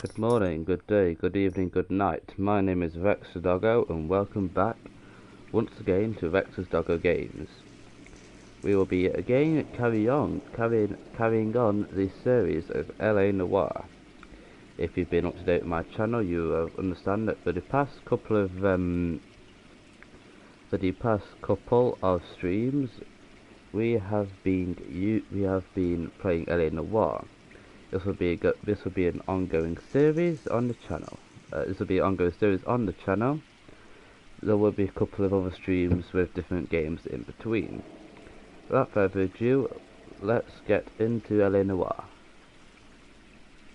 Good morning, good day, good evening, good night. My name is Vexor Doggo and welcome back once again to Vexor's Doggo Games. We will be again carrying on the series of LA Noire. If you've been up to date with my channel, you will understand that for the past couple of streams, we have been playing LA Noire. This will be an ongoing series on the channel. There will be a couple of other streams with different games in between. Without further ado, let's get into LA Noire.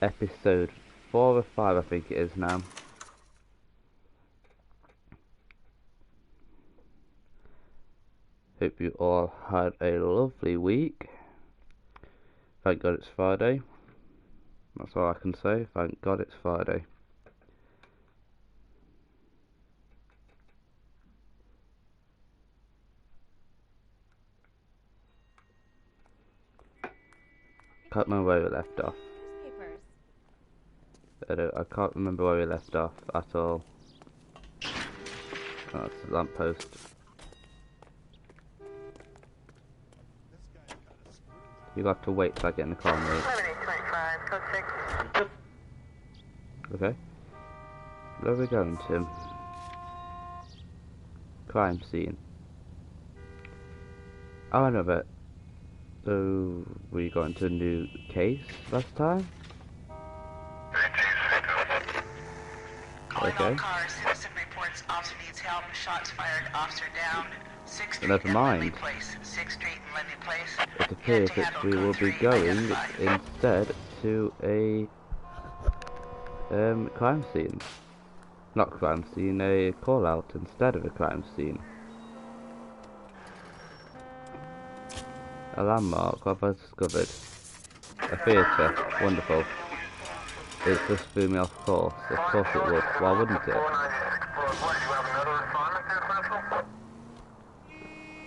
Episode 4 or 5, I think it is now. Hope you all had a lovely week. Thank God it's Friday. That's all I can say. Thank God it's Friday. Can't remember where we left off. I can't remember where we left off at all. Oh, that's a lamppost. You got to wait till I get in the car, mate. Okay. Where are we going to? Crime scene. Oh, I know that. So, were you going to a new case last time? Okay. Citizen reports officer needs help. Shots fired. Officer down. 6th Street Never mind. 6th Street and Lenny Place. It appears that we will be going instead to a crime scene. Not crime scene, a call out instead of a crime scene. A landmark, what have I discovered? A theatre, wonderful. It just threw me off course. Of course it would. Why wouldn't it?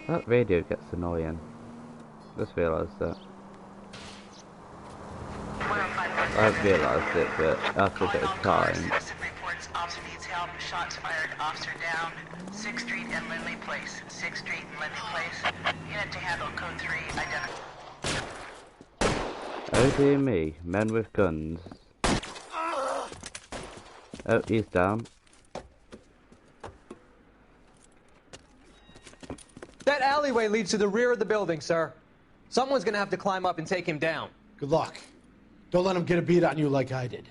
That radio gets annoying. Just realised that. I haven't realised it, but after a bit of time. Officer needs help. Shots fired. Officer down. 6th Street and Lindley Place. 6th Street and Lindley Place. Unit to handle code 3. Identify. Oh dear me, men with guns. Oh, he's down. That alleyway leads to the rear of the building, sir. Someone's gonna have to climb up and take him down. Good luck. Don't let him get a beat on you like I did.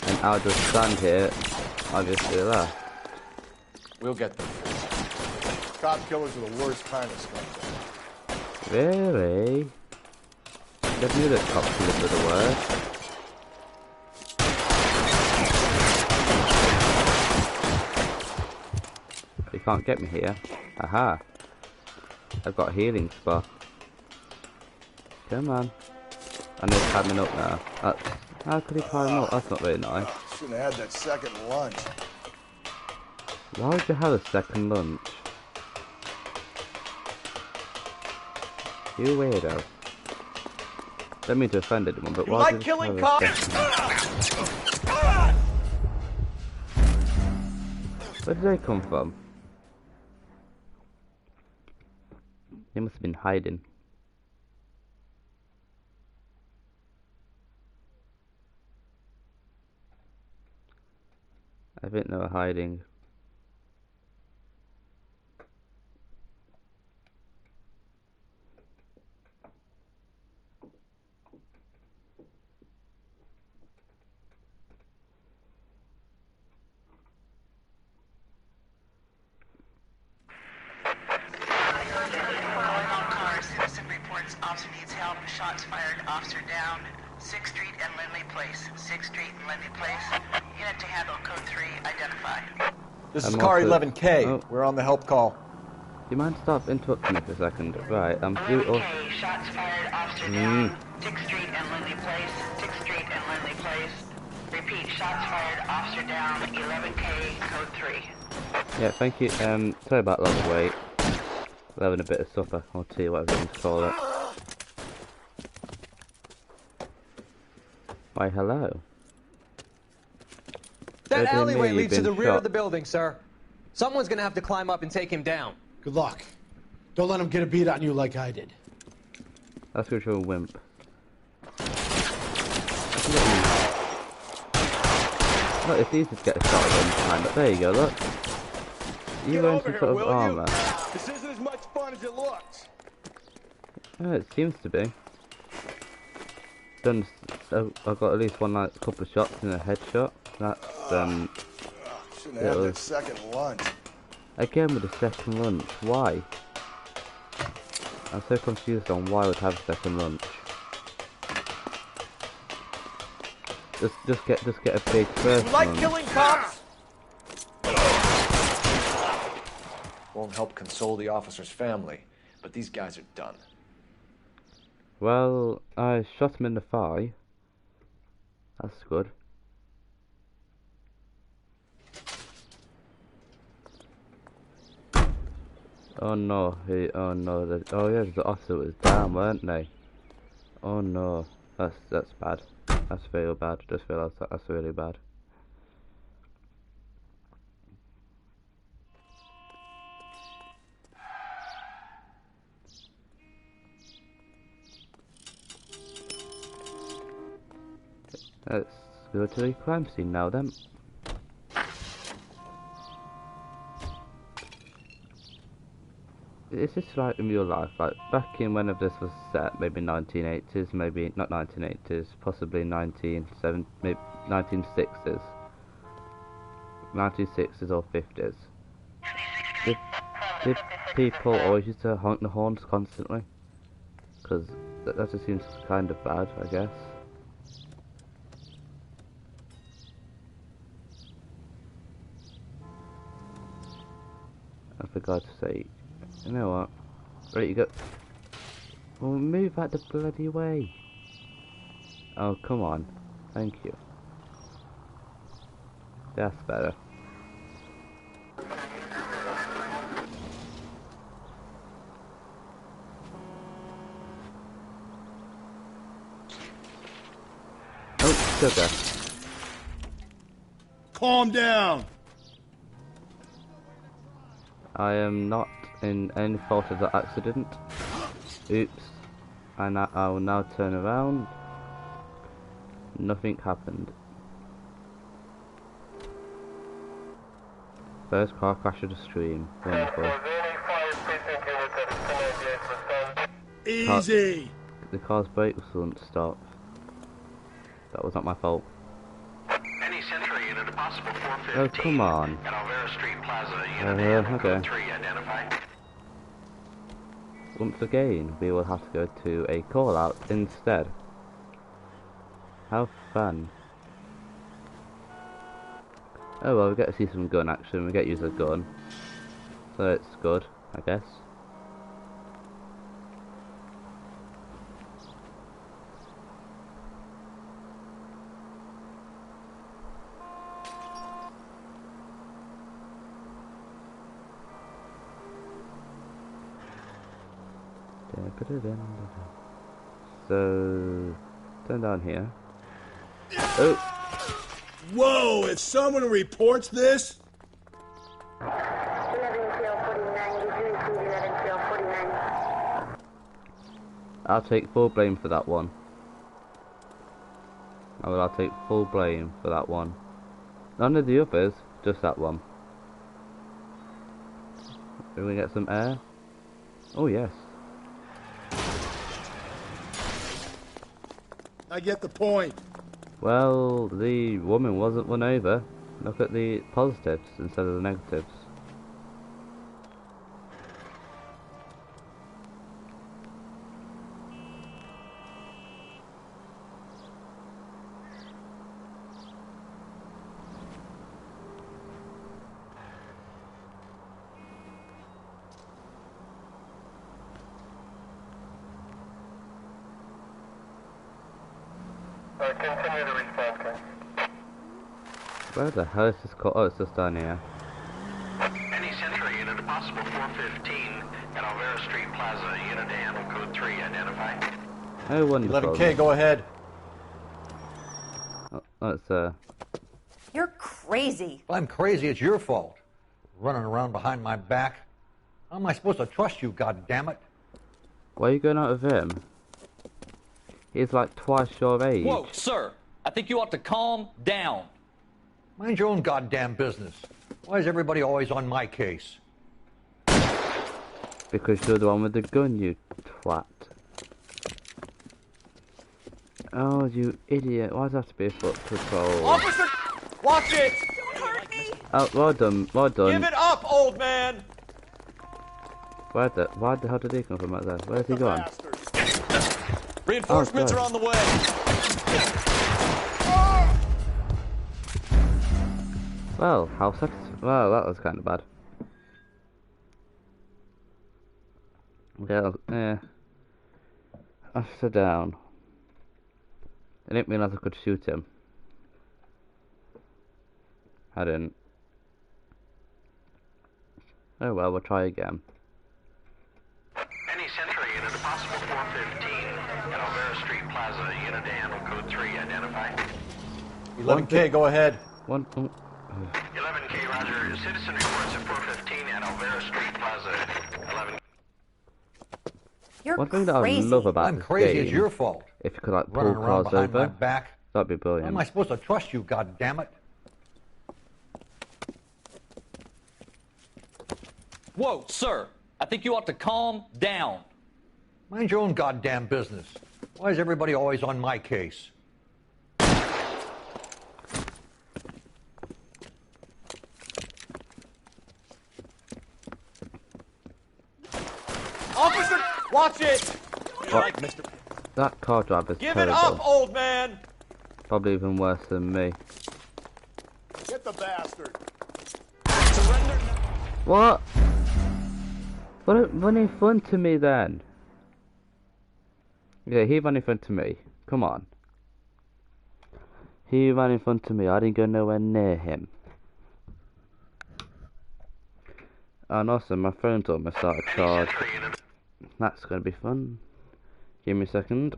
And I'll just stand here, obviously left. We'll get them. Cop killers are the worst kind of scumbags. Really? Never knew that cop killers were the worst. You can't get me here. Aha. I've got a healing spot. Come on. I know he's climbing up now. How could he climb up? That's not very nice. Shouldn't have had that second lunch. Why would you have a second lunch? You weirdo. Don't mean to offend anyone, but why like killing cops? Where did they come from? They must have been hiding. I think they were hiding. Citizen reports officer needs help. Shots fired. Officer down. 6th Street and Lindley Place. 6th Street and Lindley Place. Unit to handle code 3. Identify. This is I'm car also- 11K. Oh. We're on the help call. Do you mind stop interrupting me for a second? Right, I'm due. Oh, 11K. Shots fired. Officer down. 6th Street and Lindley Place. 6th Street and Lindley Place. Repeat. Shots fired. Officer down. 11K. Code 3. yeah, thank you. Sorry about that wait. We're having a bit of supper, or tea, whatever you want to call it. Why, hello. That Don't alleyway mean leads to you've the been rear shot. of the building, sir. Someone's gonna have to climb up and take him down. Good luck. Don't let him get a beat on you like I did. That's because you're a wimp. Look, it's easy to get a shot at any time, but there you go, look. You're wearing some sort of armour. This isn't as much fun as it looks. Yeah, it seems to be. Done. So I've got at least one, like, couple of shots and a headshot. That's Shouldn't have that second lunch. again with the second lunch. Why? I'm so confused on why I would have a second lunch. Just get a big first You like lunch. killing cops? Won't help console the officer's family, but these guys are done. Well, I shot him in the thigh. That's good. Oh no, oh no, oh yeah, the officer was down, weren't they? Oh no, that's bad. That's real bad. Just realised that's really bad. Let's go to the crime scene now then. Is this like in real life? Like back in whenever this was set, maybe 1980s, maybe not 1980s, possibly 1960s, 1960s or 50s. Did people always used to honk the horns constantly? Because that just seems kind of bad, I guess. And for God's sake, you know what? Right, you go. Well, move out the bloody way. Oh, come on. Thank you. That's better. Oh, sugar. Calm down. I am not in any fault of the accident. Oops. And I will now turn around. Nothing happened. First car crash of the stream. Wonderful. Easy. The car's brakes wouldn't stop. That was not my fault. Any Century unit, a possible 415. Oh, come on. At Alvera Street Plaza, unit Okay. code 3 identified. Once again, we will have to go to a call out instead. How fun. Oh well, we get to see some gun action, we get to use a gun. So it's good, I guess. So, turn down here. Oh! Whoa, if someone reports this... I'll take full blame for that one. I'll take full blame for that one. None of the others, just that one. Are we gonna get some air? Oh yes. I get the point. Well, the woman wasn't won over. Look at the positives instead of the negatives. Continue to respond, Ken. Where the hell is this call? Oh, it's just down here. Any Century unit, a possible 415 at Alvera Street Plaza, unit to handle code 3 identified. Oh, wonderful. 11K, go ahead. Let's You're crazy. If I'm crazy, it's your fault. Running around behind my back. How am I supposed to trust you, goddammit? why are you going out with him? He's like twice your age. Whoa, sir. I think you ought to calm down. Mind your own goddamn business. Why is everybody always on my case? Because you're the one with the gun, you twat. Oh, you idiot. Why does it have to be a foot patrol? Officer! Watch it! Don't hurt me. Oh, well done, well done. Give it up, old man! Why the hell did he come from out there? Where's he gone? Reinforcements Oh, are on the way. Well, well, that was kind of bad. Yeah, I sit down. I didn't realise I could shoot him. I didn't. Oh well, we'll try again. Any Sentry unit, a possible 415 at Alvera Street Plaza. Unit to handle code 3, identify. 11K, go ahead. 11K, roger. Citizen reports at 415 at Alvera Street Plaza. 11. You're One thing that I crazy. love about I'm this crazy, game, it's your fault. if you could like pull Running around cars behind my over, back. that'd be How brilliant. am I supposed to trust you, goddammit? Whoa, sir. I think you ought to calm down. Mind your own goddamn business. Why is everybody always on my case? Officer! Watch it! What? That car driver's Give it terrible. up, old man! Probably even worse than me. Get the bastard. Surrender. What? Run in front of me then. Yeah, he ran in front of me. Come on. He ran in front of me. I didn't go nowhere near him. And also, my phone's almost out of charge. That's gonna be fun. Give me a second.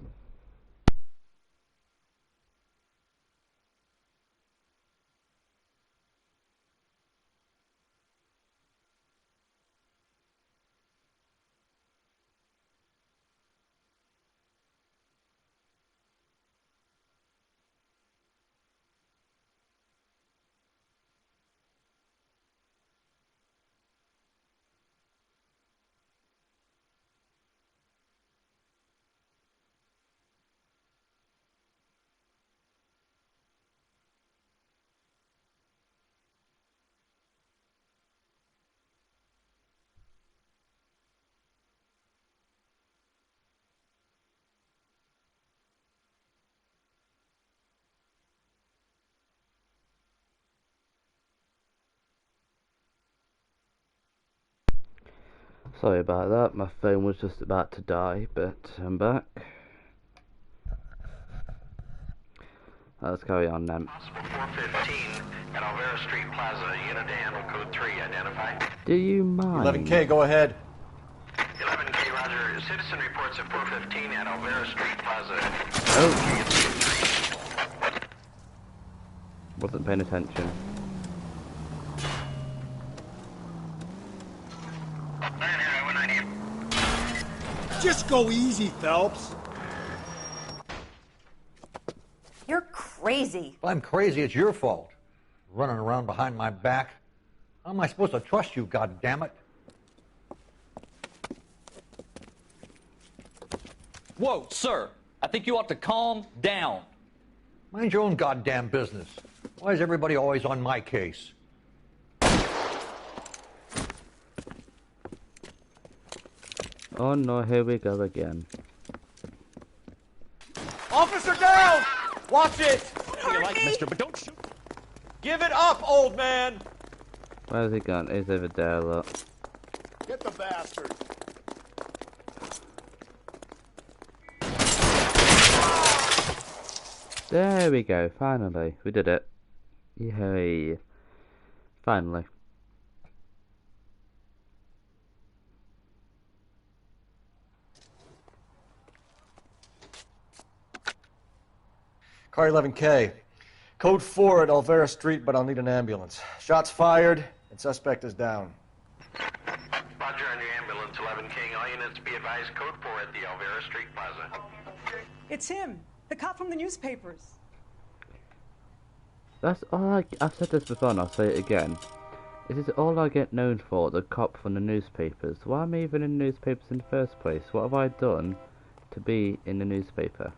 Sorry about that, my phone was just about to die, but I'm back. Let's carry on then. Possible 415 at Alvera Street Plaza. Unit to handle code 3, identify. Do you mind? 11K, go ahead. 11K, roger. Citizen reports at 415 at Alvera Street Plaza. Oh. Wasn't paying attention. Just go easy, Phelps. You're crazy. If I'm crazy, it's your fault. Running around behind my back. How am I supposed to trust you, goddammit? Whoa, sir. I think you ought to calm down. Mind your own goddamn business. Why is everybody always on my case? Oh no, here we go again. Officer down! Watch it! Don't hurt me. But don't shoot. Give it up, old man! Where's he gone? He's over there, look. Get the bastard. There we go, finally. We did it. Yay. Finally. Car 11K. Code 4 at Olvera Street, but I'll need an ambulance. Shots fired, and suspect is down. Roger on your ambulance, 11 King. All units be advised, Code 4 at the Olvera Street Plaza. It's him, the cop from the newspapers. That's all I've said this before and I'll say it again. This is all I get known for, the cop from the newspapers. Why am I even in newspapers in the first place? What have I done to be in the newspaper?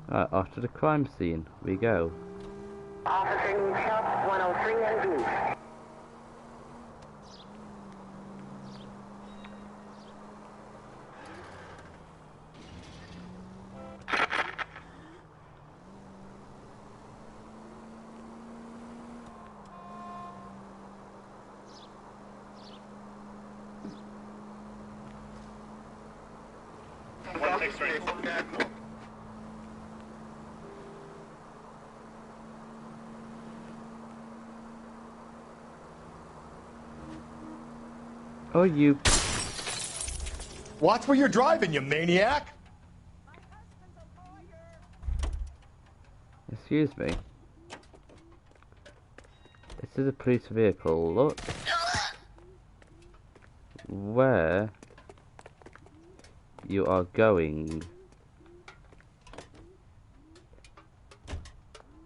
Right, off to the crime scene we go. Officer needs help, 103 and Blue. Oh, you... Watch where you're driving, you maniac! Excuse me. This is a police vehicle. Look. Where you are going.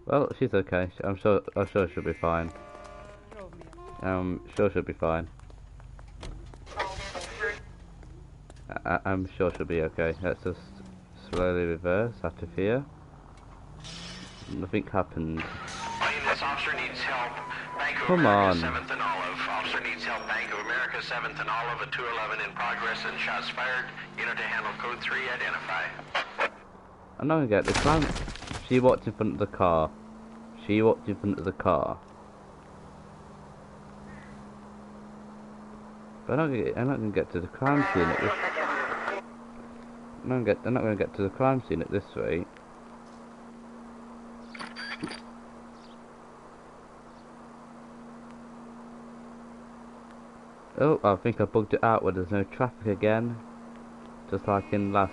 Well, she's okay. I'm sure she'll be fine. Sure she'll be fine. I'm sure she'll be okay. Let's just slowly reverse after fear. Nothing happened. This officer needs help. Bank of Come America, on. 7th and Olive. Officer needs help. Bank of America, 7th and Olive, a 211 in progress and shots fired. Unit to handle code 3, identify. I'm not gonna get the crime. She walked in front of the car. She walked in front of the car. But I'm not gonna get to the crime scene at this. I'm not gonna get to the crime scene at this rate. Oh, I think I bugged it out where there's no traffic again. Just like in the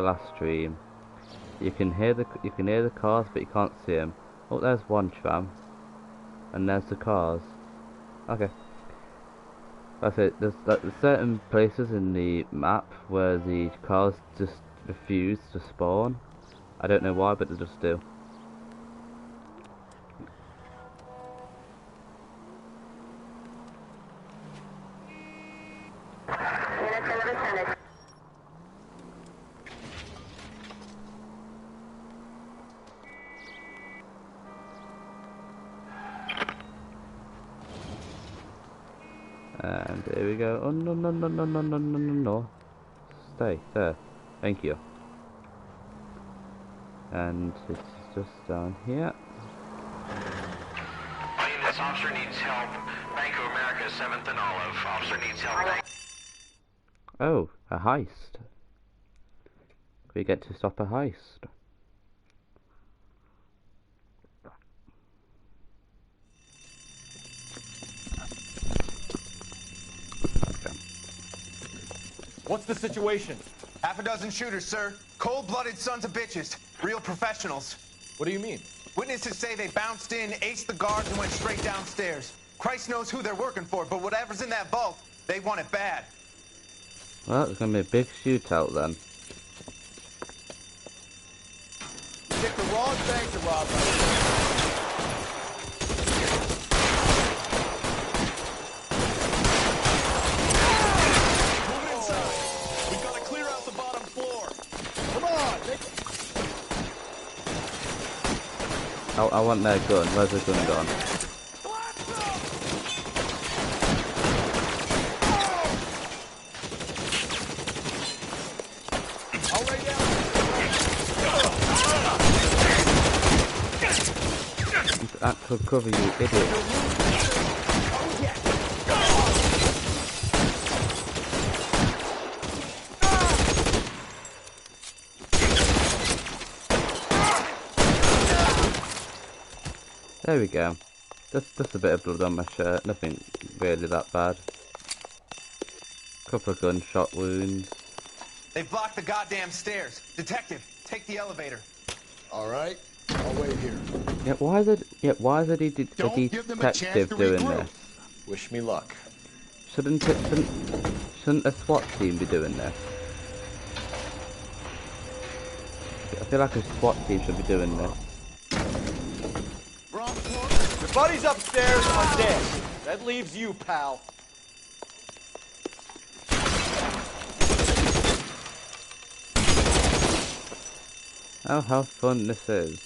last stream. You can hear the cars, but you can't see them. Oh, there's one tram, and there's the cars. Okay. That's it. There's certain places in the map where the cars just refuse to spawn. I don't know why, but they just do. And there we go. Oh no no no no no no no no no. Stay there. Thank you. And it's just down here. This officer needs help. Bank of America, 7th and Olive. Officer needs help. Oh, a heist. We get to stop a heist. What's the situation? Half a dozen shooters, sir. Cold-blooded sons of bitches. Real professionals. What do you mean? Witnesses say they bounced in, aced the guards, and went straight downstairs. Christ knows who they're working for, but whatever's in that vault, they want it bad. Well, it's gonna be a big shootout then. You picked the wrong bank to rob us. I want their gun. Where's the gun gone? Actual cover, you idiot. There we go. Just a bit of blood on my shirt, nothing really that bad. Couple of gunshot wounds. They blocked the goddamn stairs. Detective, take the elevator. All right, I'll wait here. Yeah, why is a detective doing this? Wish me luck. Shouldn't a SWAT team be doing this? I feel like a SWAT team should be doing this. Your buddy's upstairs on deck. That leaves you, pal. Oh, how fun this is.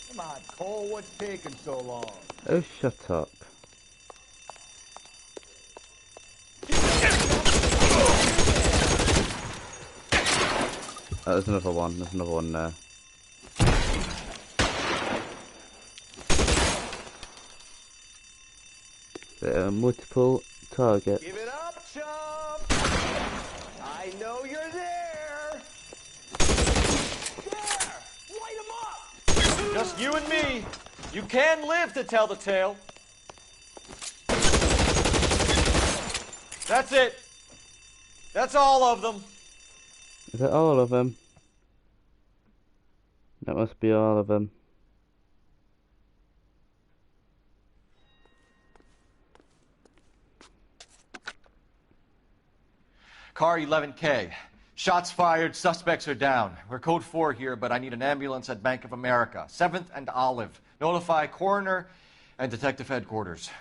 Come on, Cole, what's taking so long? Oh, shut up. Oh, there's another one. There's another one there. There are multiple targets. Give it up, chump! I know you're there! There! Light him up! Just you and me. You can live to tell the tale. That's it. That's all of them. Is that all of them? That must be all of them. Car 11K. Shots fired, suspects are down. We're code 4 here, but I need an ambulance at Bank of America. 7th and Olive. Notify coroner and detective headquarters.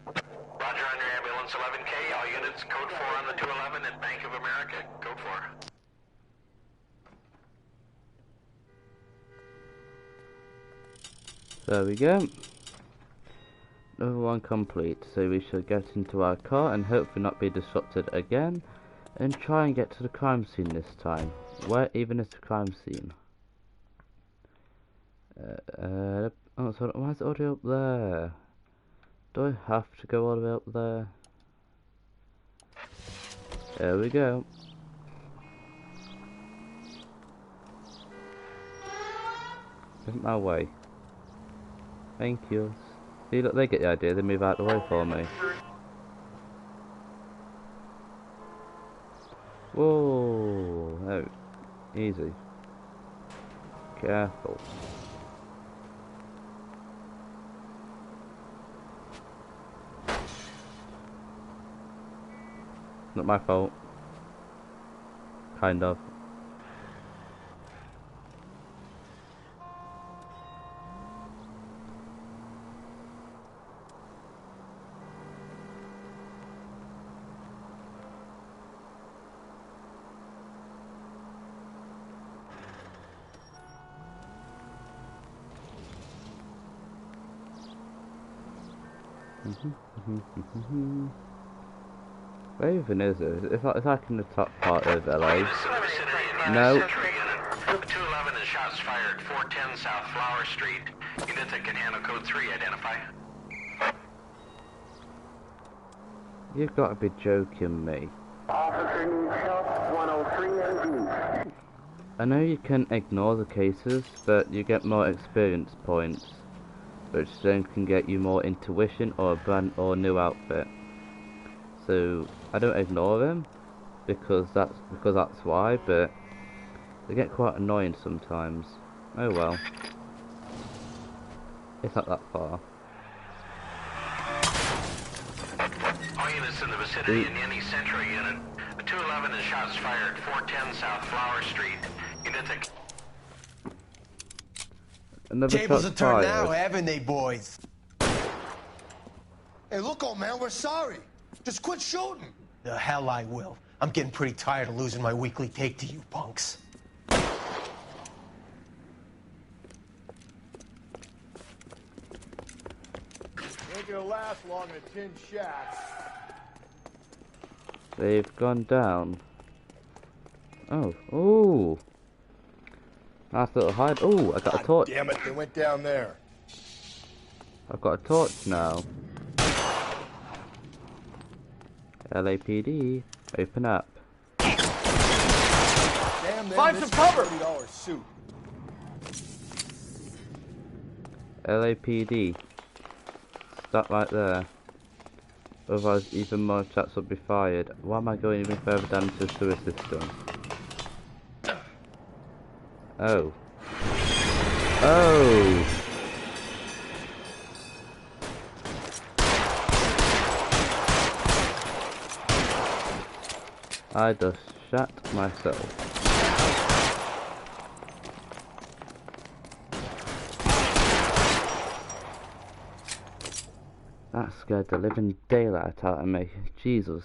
Roger on your ambulance 11K. All units, code 4 on the 211 at Bank of America. Code 4. There we go. Another one complete, so we shall get into our car and hopefully not be disrupted again and try and get to the crime scene this time. Where even is the crime scene? Oh, so why is it already up there? Do I have to go all the way up there? There we go. Isn't my way. Thank you. See, look, they get the idea, they move out the way for me. Whoa, oh, easy. Careful. Not my fault. Kind of. Where even is it? It's like in the top part of LA. No. 211 and shots fired. 410 South Flower Street. Units that can handle code 3. Identify. You've got to be joking me. Officer needs help. 103 AD. I know you can ignore the cases, but you get more experience points, which then can get you more intuition or a brand or new outfit. So I don't ignore them because that's why, but they get quite annoying sometimes. Oh well. It's not that far. All units in the vicinity in any Central unit. The 211 and shots fired. 410 South Flower Street. Units that... Another Tables shot are turned fired. now, haven't they, boys? Hey, look, old man, we're sorry. Just quit shooting. The hell I will. I'm getting pretty tired of losing my weekly take to you punks. Ain't gonna last long in a tin shack. They've gone down. Oh, ooh. Nice little hide. Oh, I got a torch. Damn it, they went down there. I've got a torch now. LAPD, open up. Damn them, Find this some cover! $30 suit. LAPD, That right there. Otherwise, even more shots will be fired. Why am I going even further down into the sewer system? Oh. Oh! I just shot myself. That scared the living daylight out of me. Jesus.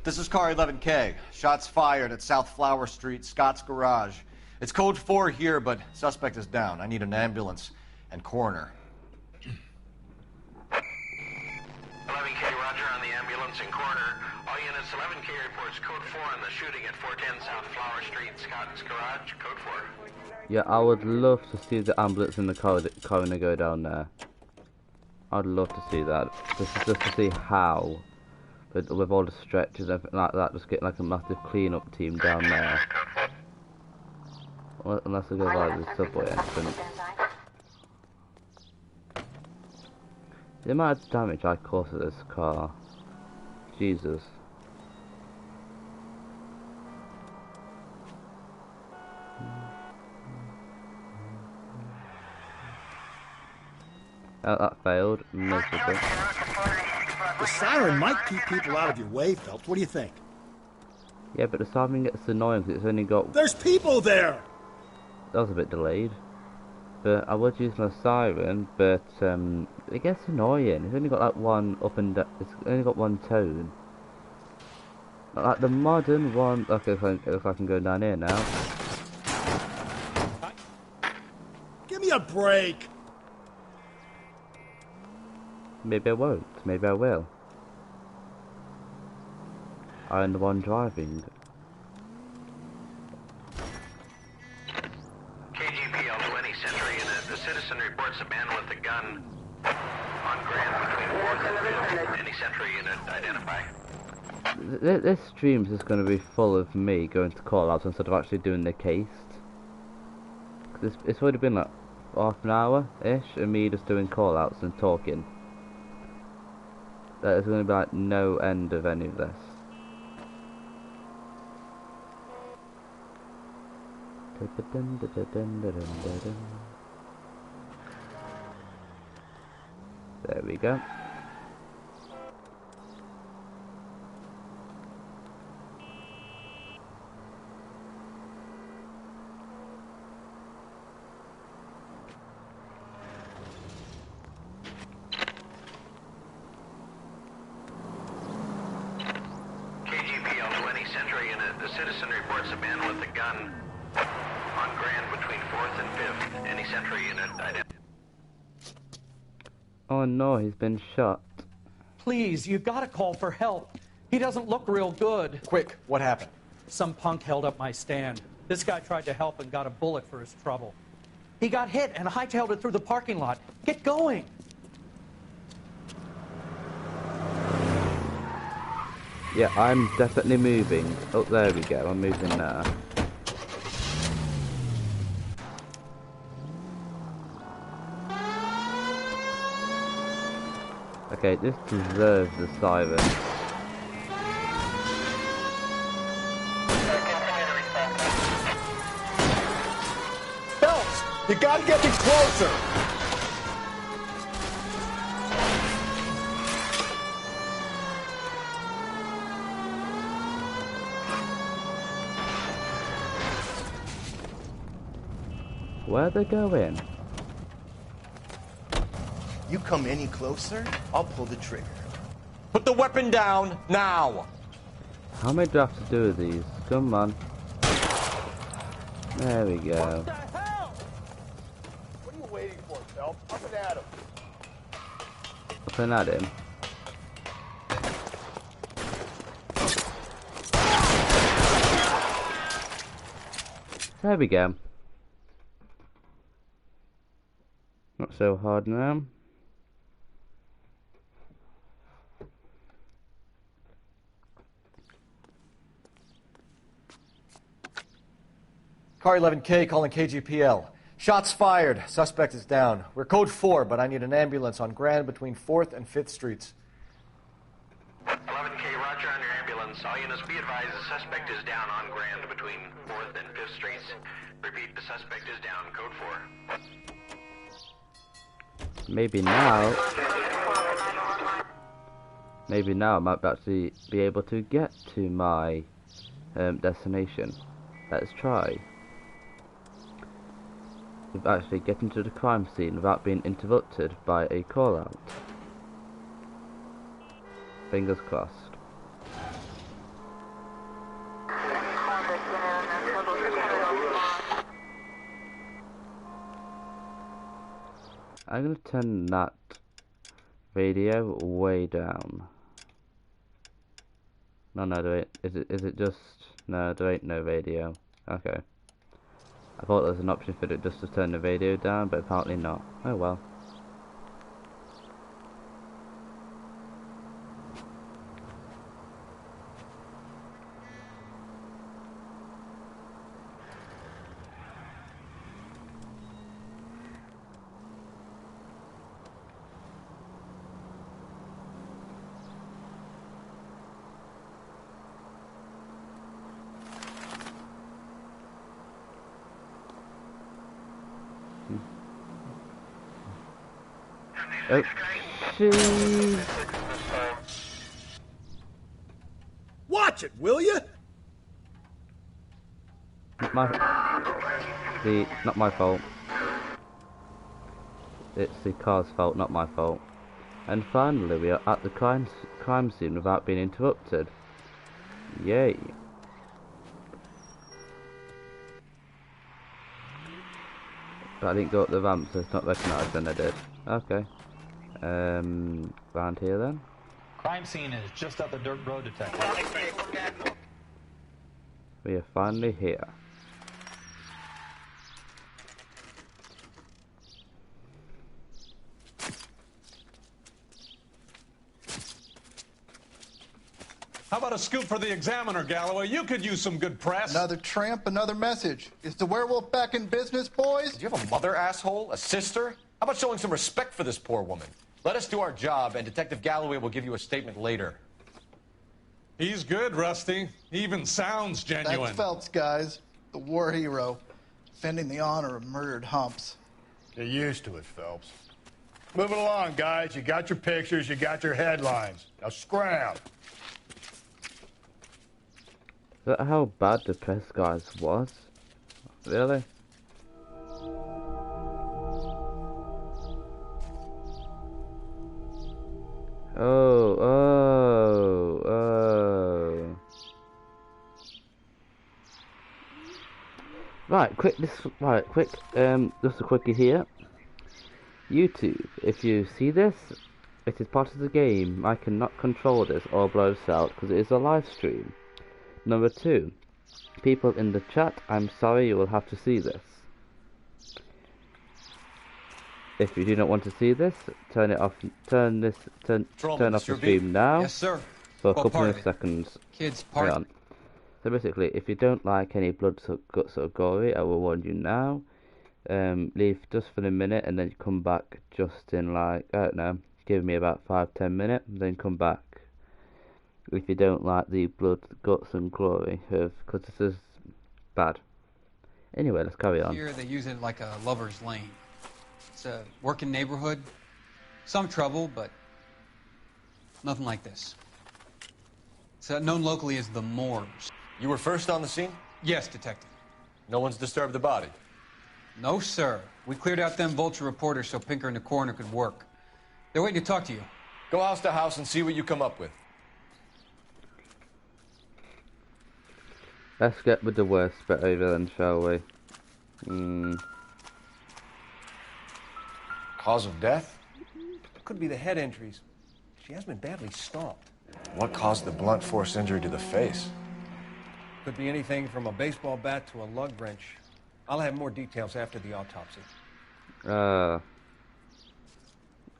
This is car 11K. Shots fired at South Flower Street, Scott's Garage. It's code 4 here, but suspect is down. I need an ambulance and coroner. 11K, roger on the ambulance and coroner. All units, 11K reports code 4 on the shooting at 410 South Flower Street, Scott's Garage, code 4. Yeah, I would love to see the ambulance and the coroner go down there. I'd love to see that. Just to see how. But with all the stretches and everything like that, just get like a massive clean-up team down there. Well, unless I go like the subway entrance. The amount of damage I caused to this car. Jesus. Oh, that failed miserably. The siren might keep people out of your way, Phelps. What do you think? Yeah, but the siren gets annoying because it's only got... There's people there! That was a bit delayed. But I was using a siren, but it gets annoying. It's only got like one up and down. It's only got one tone. Like the modern one... Okay, if I can go down here now. Give me a break! Maybe I won't. Maybe I will. I'm the one driving. KGPL to any Century unit. The citizen reports a man with a gun on Grand between 4th and 5th. Any Century unit identify. This stream's just going to be full of me going to call-outs instead of actually doing the case. It's already been like half an hour-ish of me just doing call-outs and talking. There's going to be like no end of any of this. There we go. The citizen reports a man with a gun on Grand between 4th and 5th. Any Century unit identify. Oh no, he's been shot. Please, you've got to call for help. He doesn't look real good. Quick, what happened? Some punk held up my stand. This guy tried to help and got a bullet for his trouble. He got hit and hightailed it through the parking lot. Get going. Yeah, I'm definitely moving. Oh, there we go. I'm moving now. Okay, this deserves the siren. Phelps, you gotta get me closer. Where are they going? You come any closer, I'll pull the trigger. Put the weapon down, now! How many do I have to do with these? Come on. There we go. What the hell? What are you waiting for, Phelps? Up and at him. Up and at him. There we go. Not so hard now. Car 11K calling KGPL. Shots fired. Suspect is down. We're code 4, but I need an ambulance on Grand between 4th and 5th Streets. 11K, roger on your ambulance. All units be advised the suspect is down on Grand between 4th and 5th Streets. Repeat, the suspect is down. Code 4. Maybe now I might actually be able to get to my destination. Let's try. We've actually get into the crime scene without being interrupted by a call out. Fingers crossed. I'm gonna turn that radio way down. No, there ain't. Is it just? No, there ain't no radio. Okay. I thought there was an option for it just to turn the radio down, but apparently not. Oh well. Oh, jeez. Watch it, will you? Not my fault. It's the car's fault, not my fault. And finally, we are at the crime scene without being interrupted. Yay! But I didn't go up the ramp, so it's not recognised. Then I did. Okay. Round here then. Crime scene is just up the dirt road, detective. We are finally here. How about a scoop for the Examiner, Galloway? You could use some good press. Another tramp, another message. Is the werewolf back in business, boys? Do you have a mother, asshole? A sister? How about showing some respect for this poor woman? Let us do our job, and Detective Galloway will give you a statement later. He's good, Rusty. He even sounds genuine. That's Phelps, guys. The war hero. Defending the honor of murdered humps. Get used to it, Phelps. Moving along, guys. You got your pictures, you got your headlines. Now scram. Is that how bad the press guys was? Really? Oh. Right, quick, just a quickie here. YouTube, if you see this, it is part of the game. I cannot control this or blow this out because it is a live stream. Number 2, people in the chat, I'm sorry, you will have to see this. If you do not want to see this, turn it off. Turn off the stream now. Yes, sir. For a couple of seconds. Kids, pardon. So basically, if you don't like any blood, guts, or gory, I will warn you now. Leave just for a minute, and then you come back just in like, I don't know, give me about 5-10 minutes, then come back. If you don't like the blood, guts, and glory, because this is bad. Anyway, let's carry on. Here they use it like a lover's lane. It's a working neighborhood. Some trouble, but nothing like this. It's known locally as the Moors. You were first on the scene? Yes, detective. No one's disturbed the body? No, sir. We cleared out them vulture reporters so Pinker and the coroner could work. They're waiting to talk to you. Go house to house and see what you come up with. Let's get with the worst bit over then, shall we? Cause of death? Could be the head injuries. She has been badly stomped. What caused the blunt force injury to the face? Could be anything from a baseball bat to a lug wrench. I'll have more details after the autopsy. Why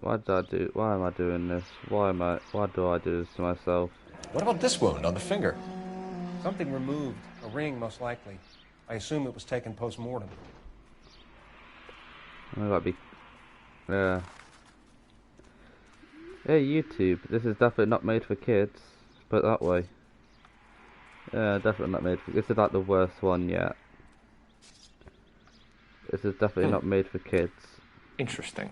am I doing this? Why do I do this to myself? What about this wound on the finger? Something removed. A ring, most likely. I assume it was taken post-mortem. I gotta be. Hey YouTube, this is definitely not made for kids. Put it that way. Yeah, definitely not made for. This is like the worst one yet. This is definitely not made for kids. Interesting.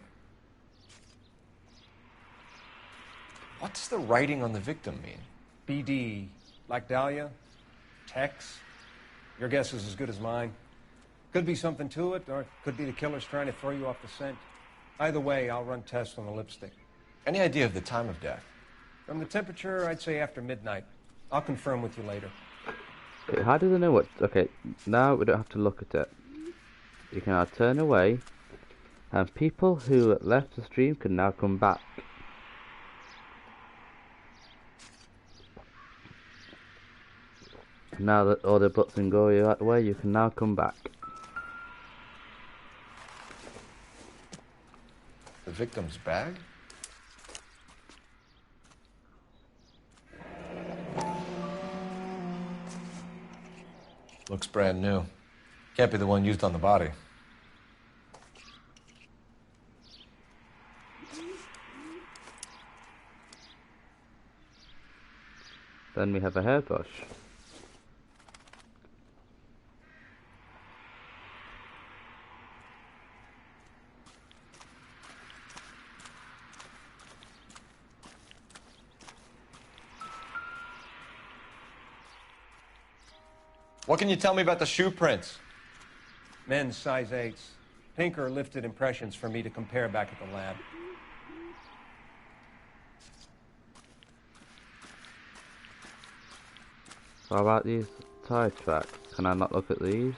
What does the writing on the victim mean? BD, like Dahlia, Tex. Your guess is as good as mine. Could be something to it, or it could be the killer's trying to throw you off the scent. Either way, I'll run tests on the lipstick. Any idea of the time of death? From the temperature, I'd say after midnight. I'll confirm with you later. Okay, how do they know what? Okay, now we don't have to look at it. You can now turn away, and people who left the stream can now come back. Now that all the butts and gory are out the way, you can now come back. The victim's bag? Looks brand new. Can't be the one used on the body. Then we have a hairbrush. What can you tell me about the shoe prints? Men's size 8s. Pinker lifted impressions for me to compare back at the lab. How about these tire tracks? Can I not look at these?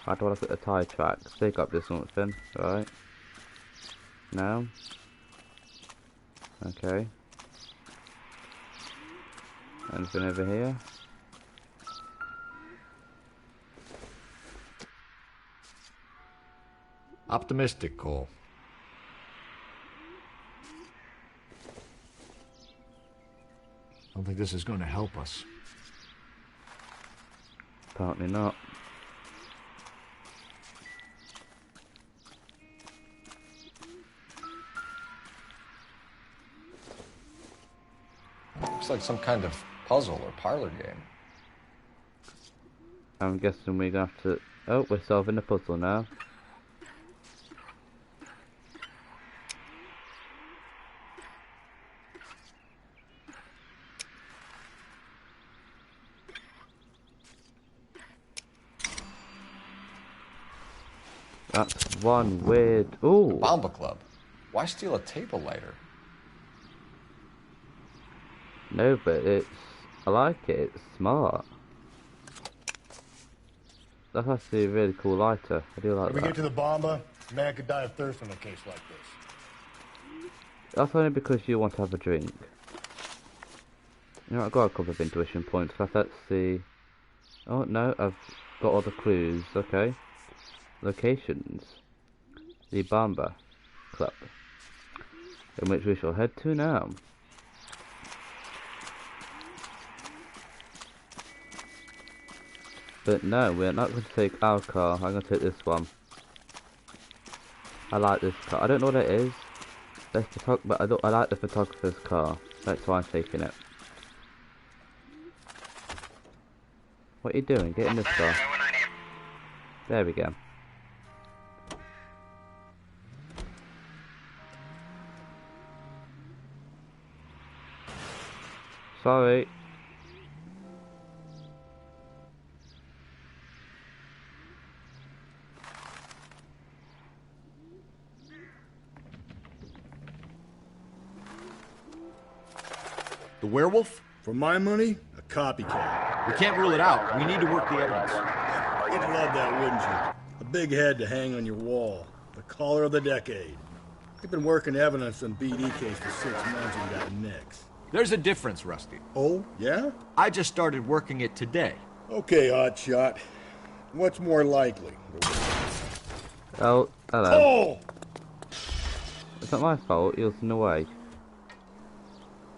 How do I look at the tire tracks? They got this something, right? No? Okay. Anything over here? Optimistic, Cole. I don't think this is going to help us. Apparently not. Looks like some kind of puzzle or parlor game. I'm guessing we're gonna have to. Oh, we're solving the puzzle now. That's one weird. Ooh. Bomba Club. Why steal a table lighter? No, but it's. I like it. It's smart. That's actually a really cool lighter. I do like When that. we get to the Bomba, a man could die of thirst in a case like this. That's only because you want to have a drink. You know, I've got a couple of intuition points. Let's see. Oh no, I've got all the clues. Okay. Locations. The Bomba Club, in which we shall head to now. But no, we're not going to take our car. I'm going to take this one. I like this car. I don't know what it is. But I like the photographer's car. That's why I'm taking it. What are you doing? Get in this car. There we go. Sorry. The werewolf? For my money, a copycat. We can't rule it out. We need to work the evidence. You'd love that, wouldn't you? A big head to hang on your wall. The caller of the decade. You've been working evidence on BD case for 6 months and got nicks. There's a difference, Rusty. Oh, yeah? I just started working it today. Okay, hotshot. What's more likely? Oh, hello. Oh! It's not my fault. He was in the way.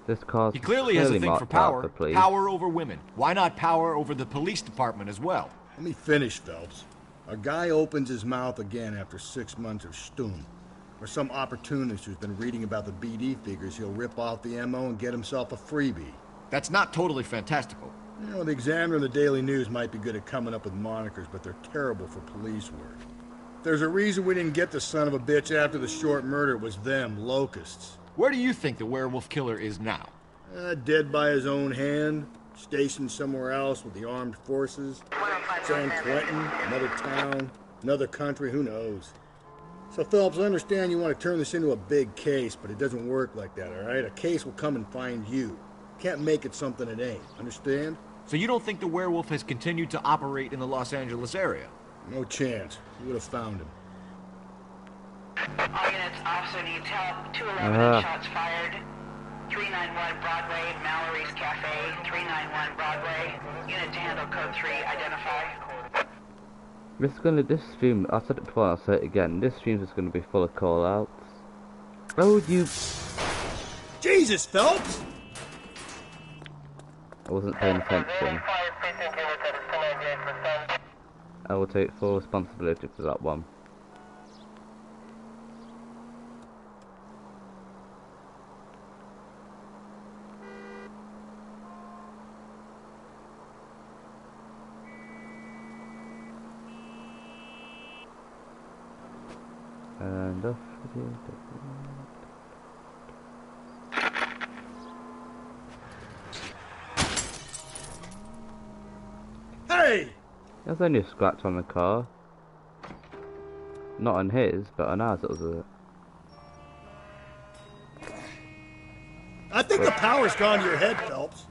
This car's He clearly has a thing for marked out power. police. Power over women. Why not power over the police department as well? Let me finish, Phelps. A guy opens his mouth again after 6 months of Stum. Or some opportunist who's been reading about the BD figures he'll rip off the MO and get himself a freebie. That's not totally fantastical. You know, the Examiner and the Daily News might be good at coming up with monikers, but they're terrible for police work. There's a reason we didn't get the son of a bitch after the short murder. It was them, locusts. Where do you think the werewolf killer is now? Dead by his own hand, stationed somewhere else with the armed forces. San Quentin, another town, another country, who knows? So, Phelps, I understand you want to turn this into a big case, but it doesn't work like that, all right? A case will come and find you. Can't make it something it ain't, understand? So you don't think the werewolf has continued to operate in the Los Angeles area? No chance. You would have found him. All units, officer needs help. 211 shots fired. 391 Broadway, Mallory's Cafe. 391 Broadway. Unit to handle code 3, identify. This stream, I said it before, I'll say it again, this stream is going to be full of call-outs. Oh, you... Jesus, Phelps! I wasn't paying attention. I will take full responsibility for that one. And off with you. Hey! There's only a scratch on the car. Not on his, but on ours it was a... I think the power's gone to your head, Phelps.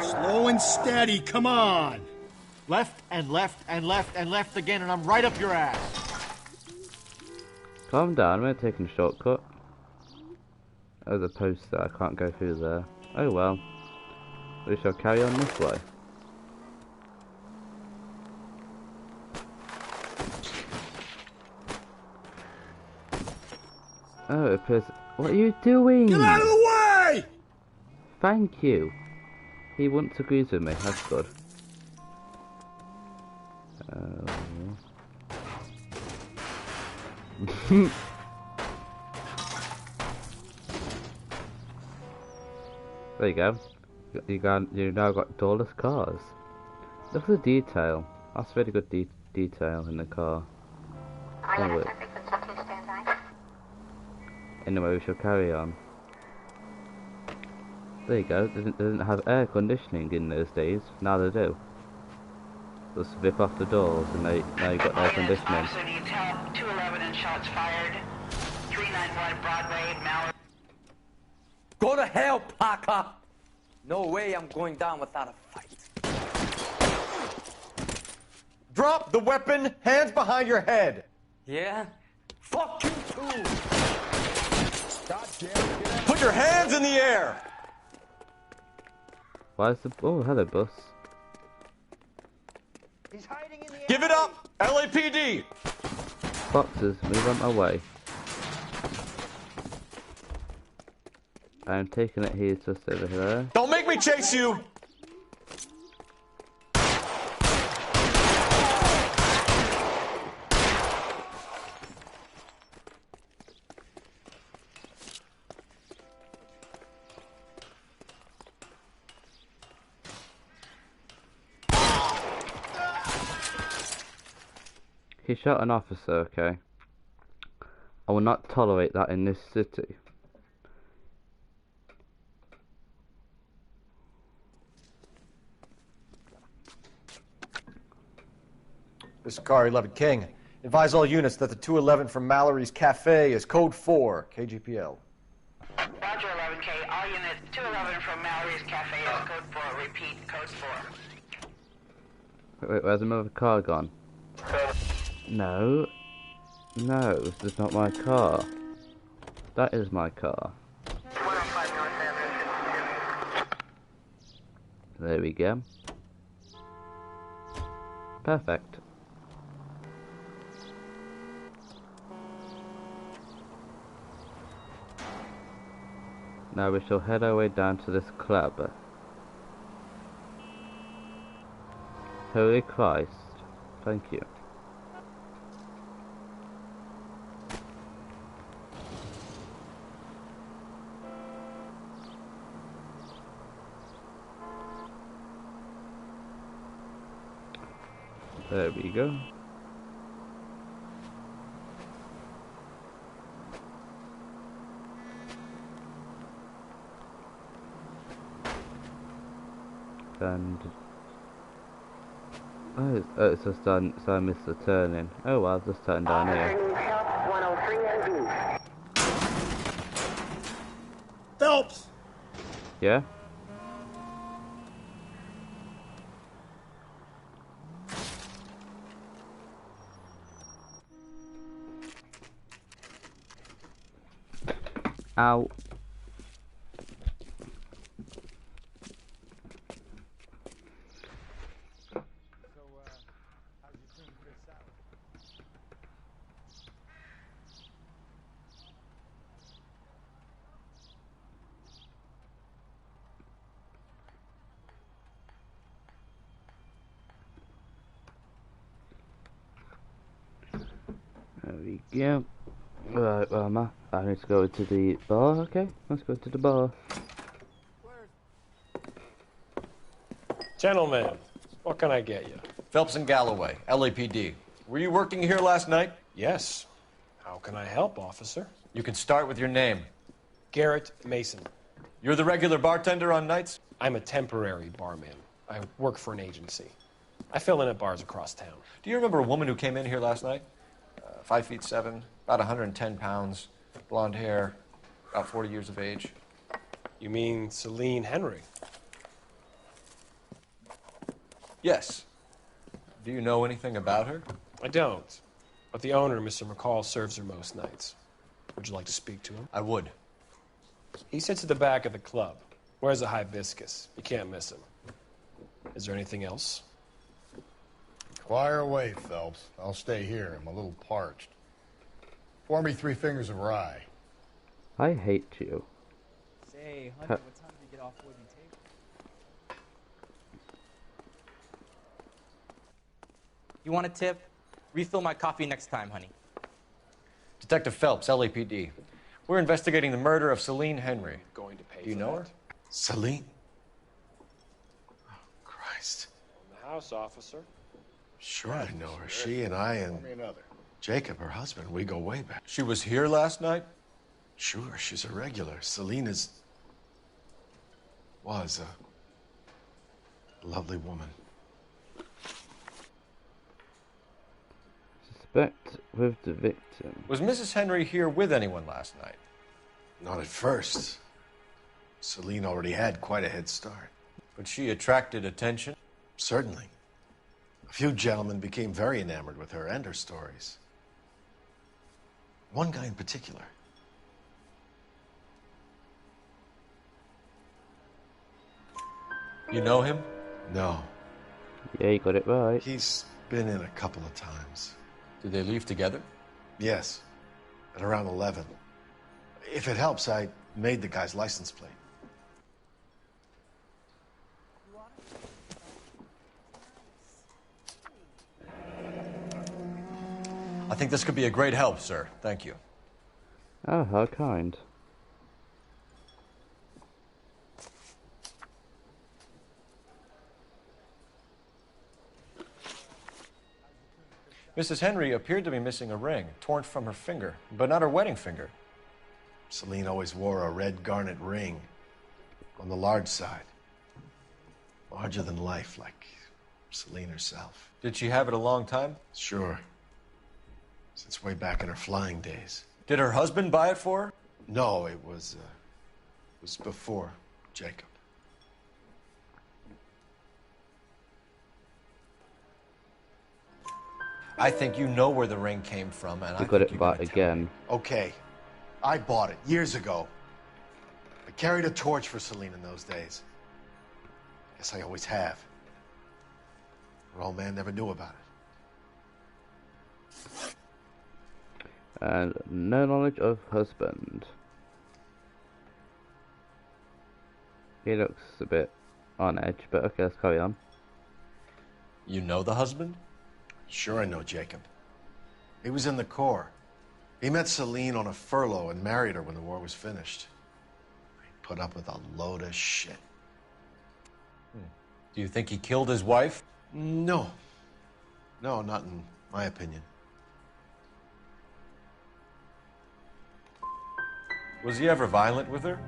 Slow and steady, come on! Left and left and left and left again, and I'm right up your ass. Calm down, I'm taking a shortcut. There's a poster, I can't go through there. Oh well. We shall carry on this way. Oh, it appears... What are you doing? Get out of the way! Thank you. He once agrees with me, that's good. There you go. You now got doorless cars. Look at the detail. That's really good detail in the car. Anyway, we shall carry on. There you go. They didn't have air conditioning in those days. Now they do. Just rip off the doors and now you've got air conditioning. Officer needs help. 211 and shots fired. 391 Broadway, Mallory. Go to hell, Parker! No way I'm going down without a fight. Drop the weapon, hands behind your head. Yeah? Fuck you too! Put your hands in the air! Why is the... Oh, hello, bus. Give it up! LAPD! Boxes, move on my way. I'm taking it here, just over here. Don't make me chase you! He shot an officer, okay? I will not tolerate that in this city. This is Car 11 King. Advise all units that the 211 from Mallory's Cafe is code 4, KGPL. Roger, 11K. All units, 211 from Mallory's Cafe is code 4. Repeat, code 4. Wait, where's another car gone? No. No, this is not my car. That is my car. There we go. Perfect. Now we shall head our way down to this club. Holy Christ. Thank you. There we go. And it's just done, so I missed the turning. Oh well, I've just turned down here. Phelps! Yeah? Ow. There we go. Right, well, I need to go to the bar, okay? Let's go to the bar. Gentlemen, what can I get you? Phelps and Galloway, LAPD. Were you working here last night? Yes. How can I help, officer? You can start with your name. Garrett Mason. You're the regular bartender on nights? I'm a temporary barman. I work for an agency. I fill in at bars across town. Do you remember a woman who came in here last night? 5'7", about 110 pounds, blonde hair, about 40 years of age. You mean Celine Henry? Yes. Do you know anything about her? I don't. But the owner, Mr. McCall, serves her most nights. Would you like to speak to him? I would. He sits at the back of the club. Wears a hibiscus. You can't miss him. Is there anything else? Fire away, Phelps. I'll stay here. I'm a little parched. Pour me 3 fingers of rye. I hate you. Say, honey, what time do you get off wooden table? You want a tip? Refill my coffee next time, honey. Detective Phelps, LAPD. We're investigating the murder of Celine Henry. Going to pay Do you for know that? her? Celine? Oh, Christ. In the house, officer. Sure, I know her. She and I and Jacob, her husband, we go way back. She was here last night? Sure, she's a regular. Celine was a lovely woman. Suspect with the victim. Was Mrs. Henry here with anyone last night? Not at first. Celine already had quite a head start. But she attracted attention? Certainly. A few gentlemen became very enamored with her and her stories. One guy in particular. You know him? No. Yeah, you got it right. He's been in a couple of times. Did they leave together? Yes. At around 11. If it helps, I made the guy's license plate. I think this could be a great help, sir. Thank you. Oh, how kind. Mrs. Henry appeared to be missing a ring, torn from her finger, but not her wedding finger. Celine always wore a red garnet ring on the large side. Larger than life, like Celine herself. Did she have it a long time? Sure. Since way back in her flying days. Did her husband buy it for her? No, it was before Jacob. I think you know where the ring came from, and You got it back again. Okay. I bought it years ago. I carried a torch for Celine in those days. Guess I always have. Her old man never knew about it. And no knowledge of husband. He looks a bit on edge, but okay, let's carry on. You know the husband? Sure I know Jacob. He was in the Corps. He met Celine on a furlough and married her when the war was finished. He put up with a load of shit. Do you think he killed his wife? No. No, not in my opinion. Was he ever violent with her?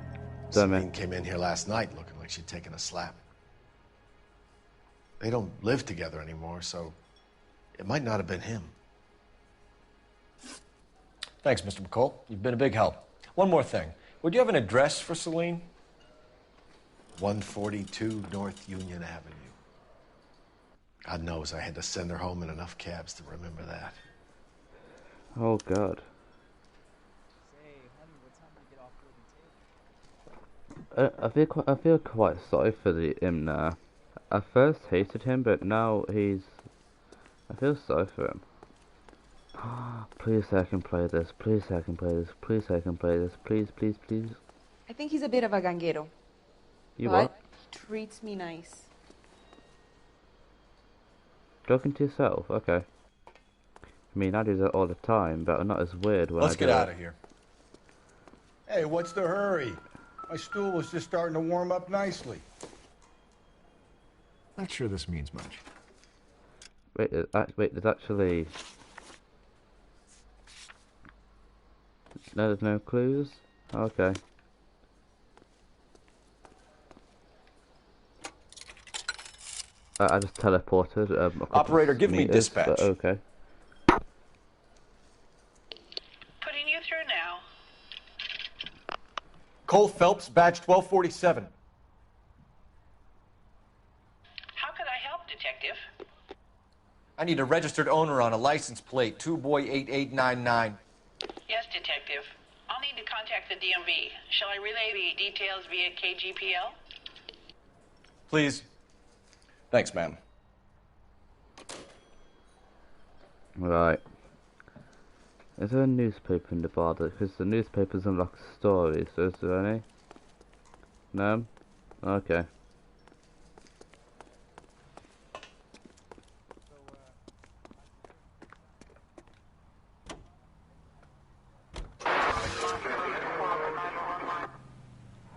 Celine came in here last night looking like she'd taken a slap. They don't live together anymore, so it might not have been him. Thanks, Mr. McCall. You've been a big help. One more thing. Would you have an address for Celine? 142 North Union Avenue. God knows I had to send her home in enough cabs to remember that. Oh God. I feel quite sorry for him now. I first hated him, but now I feel sorry for him. Please say I can play this. Please say I can play this. Please say I can play this. Please, please, please. I think he's a bit of a ganguero. You but what? he treats me nice. Talking to yourself? Okay. I mean, I do that all the time, but I'm not as weird when Let's I do get out it. of here. Hey, what's the hurry? My stool was just starting to warm up nicely. Not sure this means much. Wait, there's actually... No, there's no clues? Okay. I just teleported. A couple Operator, give me meters, dispatch. but okay. Putting you through now. Cole Phelps, badge 1247. How could I help, Detective? I need a registered owner on a license plate, 2boy8899. Yes, Detective. I'll need to contact the DMV. Shall I relay the details via KGPL? Please. Thanks, ma'am. Right. Is there a newspaper in the bar? Because the newspapers unlock stories, so is there any? No? Okay.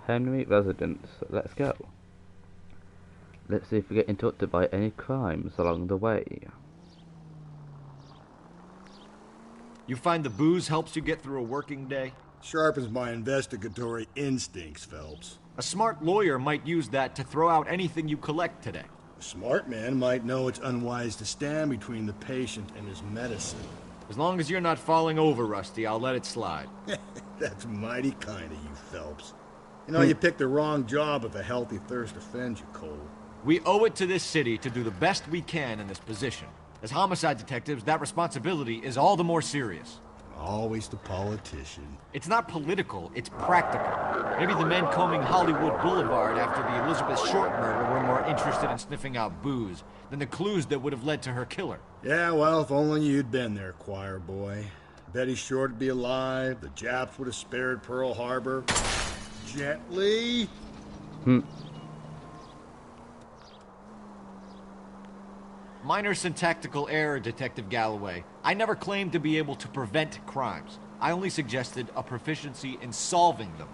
Henry residence. Let's go. Let's see if we get interrupted by any crimes along the way. You find the booze helps you get through a working day? Sharpens my investigatory instincts, Phelps. A smart lawyer might use that to throw out anything you collect today. A smart man might know it's unwise to stand between the patient and his medicine. As long as you're not falling over, Rusty, I'll let it slide. That's mighty kind of you, Phelps. You know, you picked the wrong job if a healthy thirst offends you, Cole. We owe it to this city to do the best we can in this position. As homicide detectives, that responsibility is all the more serious. Always the politician. It's not political, it's practical. Maybe the men combing Hollywood Boulevard after the Elizabeth Short murder were more interested in sniffing out booze than the clues that would have led to her killer. Yeah, well, if only you'd been there, choir boy. Betty Short would be alive, the Japs would have spared Pearl Harbor. Gently. Minor syntactical error, Detective Galloway. I never claimed to be able to prevent crimes. I only suggested a proficiency in solving them.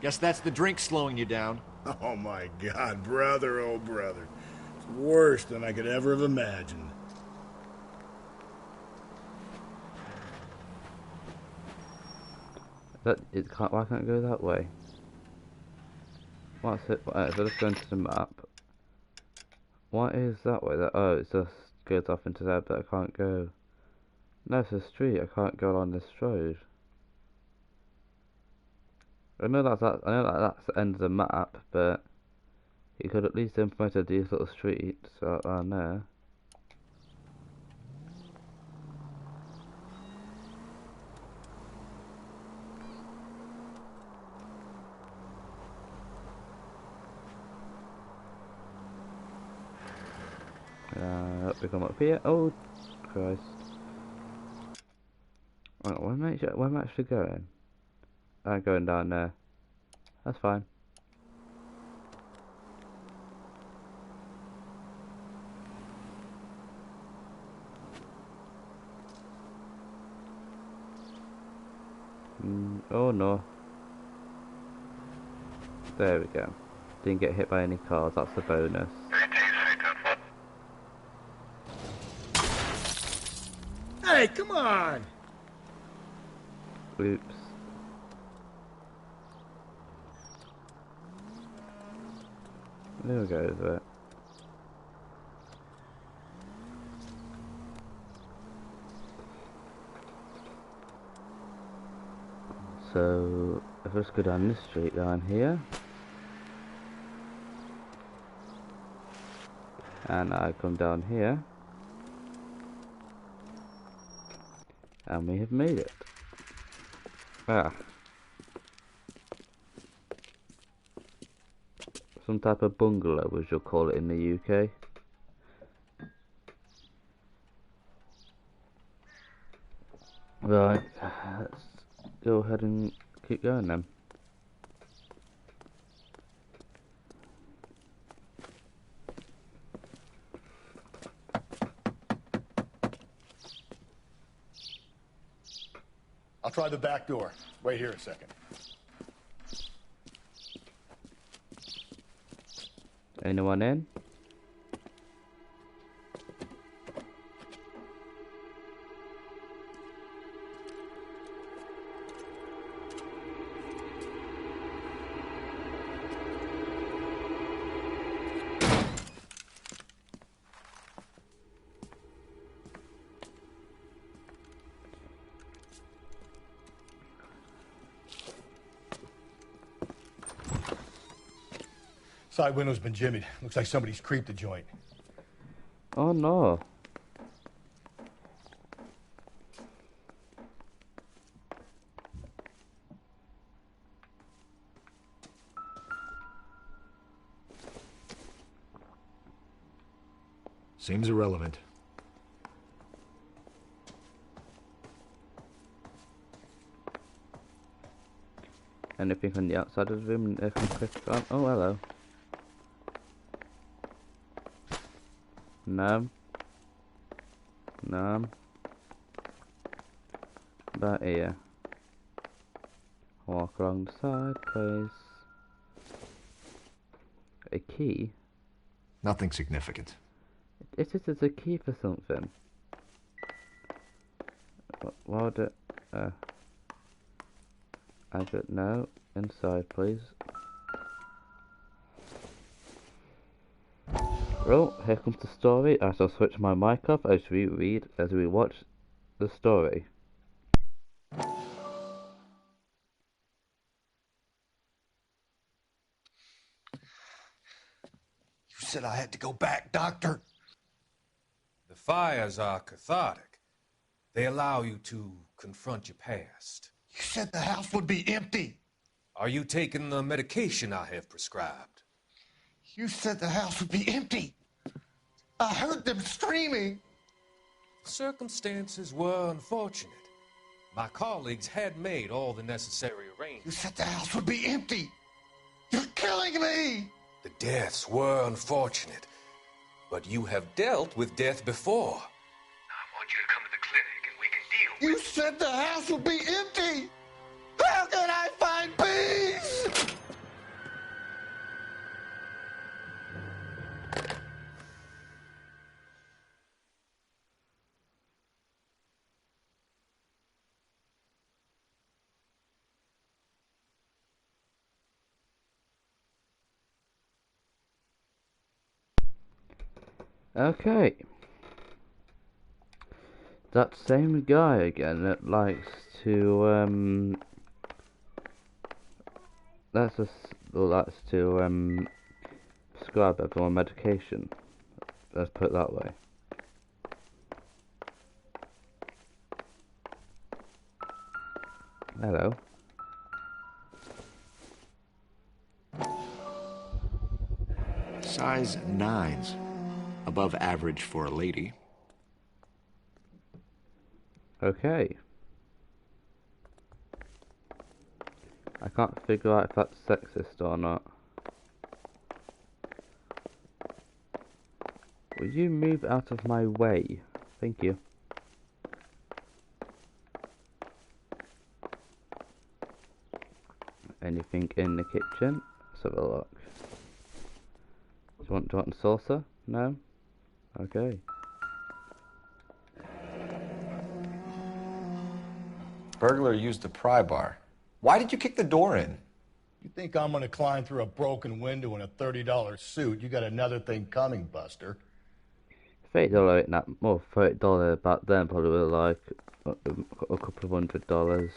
Guess that's the drink slowing you down. Oh my God, brother, oh brother. It's worse than I could ever have imagined. Why can't it go that way? What's it? If I just go into the map. What is that way? Oh, it just goes off into there, but I can't go. No, it's a street. I can't go along this road. I know that's the end of the map, but you could at least implement these little streets around there. We come up here. Oh, Christ. Oh, where am I actually going? I'm going down there. That's fine. Oh no. There we go. Didn't get hit by any cars, that's a bonus. Hey, come on! Oops. There we go, is it? So, if I just go down this street down here, and I come down here, and we have made it. Ah. Some type of bungalow, as you'll call it in the UK. Right, let's go ahead and keep going then. I'll try the back door. Wait here a second. Anyone in? Side window's been jimmied. Looks like somebody's creeped the joint. Oh no. Seems irrelevant. Anything on the outside of the room I can click on? Oh, hello. No. No. About here. Walk along the side, please. A key? Nothing significant. It is a key for something. Why would it? I don't know. Inside, please. Well, here comes the story. I shall switch my mic off as we watch the story. You said I had to go back, Doctor. The fires are cathartic. They allow you to confront your past. You said the house would be empty. Are you taking the medication I have prescribed? You said the house would be empty. I heard them screaming. Circumstances were unfortunate. My colleagues had made all the necessary arrangements. You said the house would be empty. You're killing me. The deaths were unfortunate, but you have dealt with death before. I want you to come to the clinic and we can deal with it. You said the house would be empty. How can I find peace? Okay. That same guy again that likes to prescribe everyone medication. Let's put it that way. Hello. Size 9s. Above average for a lady. Okay. I can't figure out if that's sexist or not. Will you move out of my way? Thank you. anything in the kitchen? Let's have a look. Do you want a saucer? No? Okay. Burglar used the pry bar. Why did you kick the door in? You think I'm gonna climb through a broken window in a $30 suit? You got another thing coming, Buster. $30 ain't that more. $30 back then probably were like a couple of $100.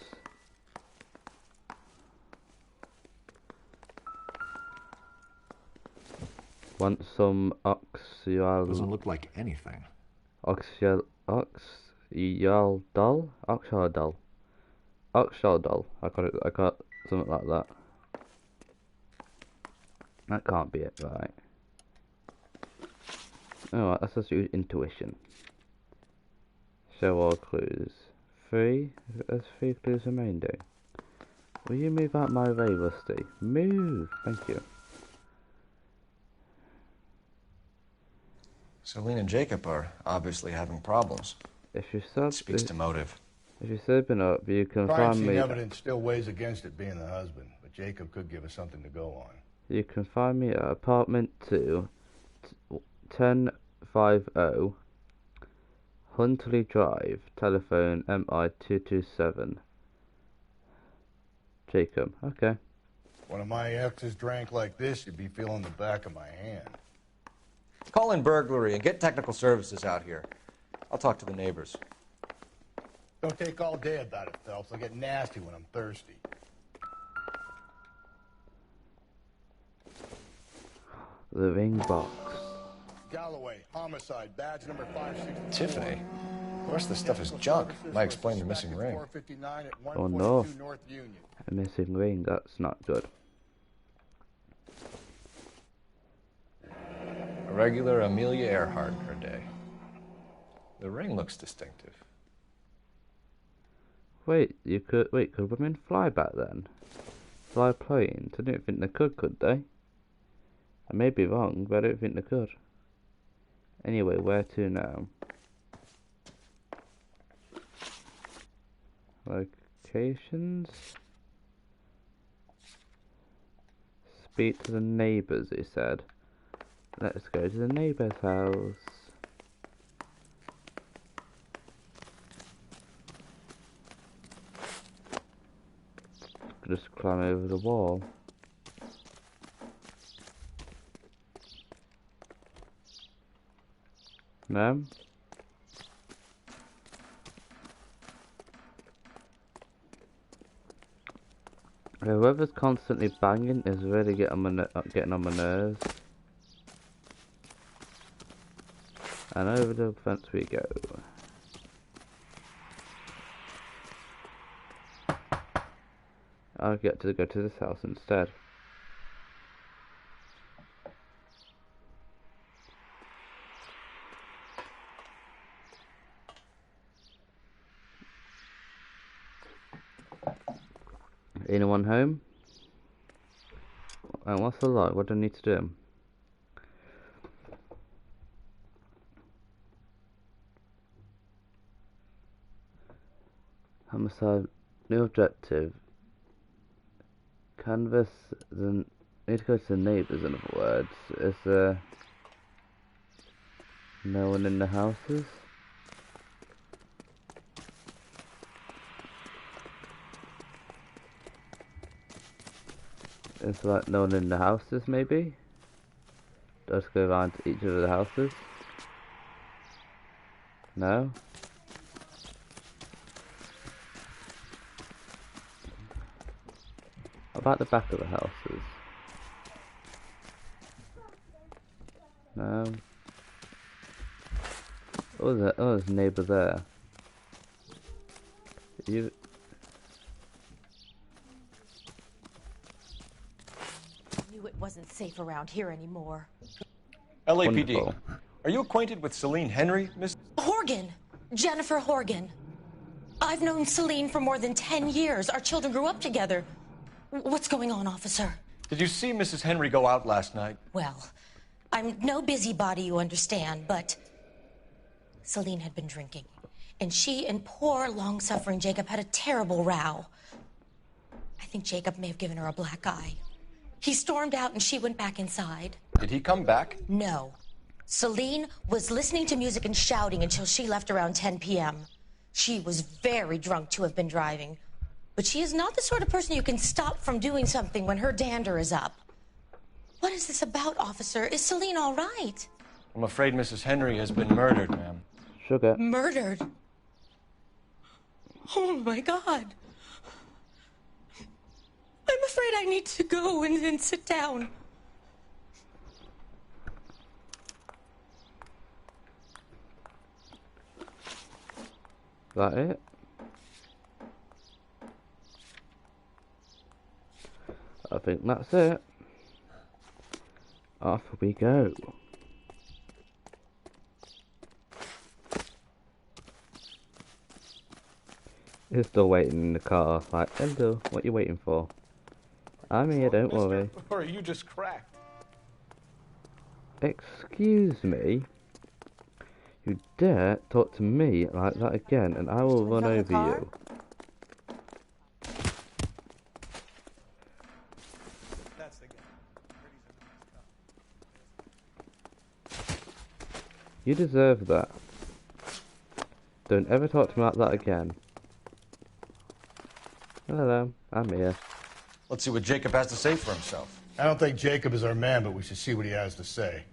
Want some oxyal? Doesn't look like anything. Oxyaldol? Oxyaldol. Oxyaldol. I got something like that. That can't be it, right? Alright, let's just use intuition. Show all clues. There's 3 clues remaining. Will you move out my way, Rusty? Move! Thank you. Celine and Jacob are obviously having problems. If you sub Speaks to motive. If you're sober up, you can Crime find scene me. evidence still weighs against it being the husband, but Jacob could give us something to go on. You can find me at apartment 2, 1050 Huntley Drive, telephone MI227. Jacob, okay. One of my exes drank like this, you'd be feeling the back of my hand. Call in burglary and get technical services out here. I'll talk to the neighbors. Don't take all day about it, Phelps. I'll get nasty when I'm thirsty. The ring box. Galloway, homicide, badge number 564. Tiffany? The rest of the stuff is junk. Might explain the missing ring. Oh no. A missing ring, that's not good. A regular Amelia Earhart in her day. The ring looks distinctive. Wait, could women fly back then? Fly planes? I don't think they could they? I may be wrong, but I don't think they could. Anyway, where to now? Locations? Speak to the neighbours, he said. Let's go to the neighbour's house. Just climb over the wall. No? Whoever's constantly banging is really getting on my nerves. And over the fence we go. I'll get to go to this house instead. Anyone home? And what's the light? What do I need to do? Homicide. New objective. Canvas. Then need to go to the neighbours. In other words, is there no one in the houses? It's like no one in the houses, maybe? Let's go around to each of the houses. No? What about the back of the houses? No? Oh, there's a neighbour there. You... It wasn't safe around here anymore. LAPD. Wonderful. Are you acquainted with Celine Henry, Miss? Horgan! Jennifer Horgan. I've known Celine for more than 10 years. Our children grew up together. What's going on, officer? Did you see Mrs. Henry go out last night? Well, I'm no busybody, you understand, but Celine had been drinking. And she and poor, long-suffering Jacob had a terrible row. I think Jacob may have given her a black eye. He stormed out and she went back inside. Did he come back? No. Celine was listening to music and shouting until she left around 10 p.m. She was very drunk to have been driving. But she is not the sort of person you can stop from doing something when her dander is up. What is this about, officer? Is Celine all right? I'm afraid Mrs. Henry has been murdered, ma'am. Sugar. Murdered? Oh, my God. I'm afraid I need to go and sit down. Is that it? I think that's it. Off we go. He's still waiting in the car, like, hello, what you waiting for? I'm here, don't worry. Or are you just cracked? Excuse me? You dare talk to me like that again, and I will run over you. You deserve that. Don't ever talk to me like that again. Hello, I'm here. Let's see what Jacob has to say for himself. I don't think Jacob is our man, but we should see what he has to say.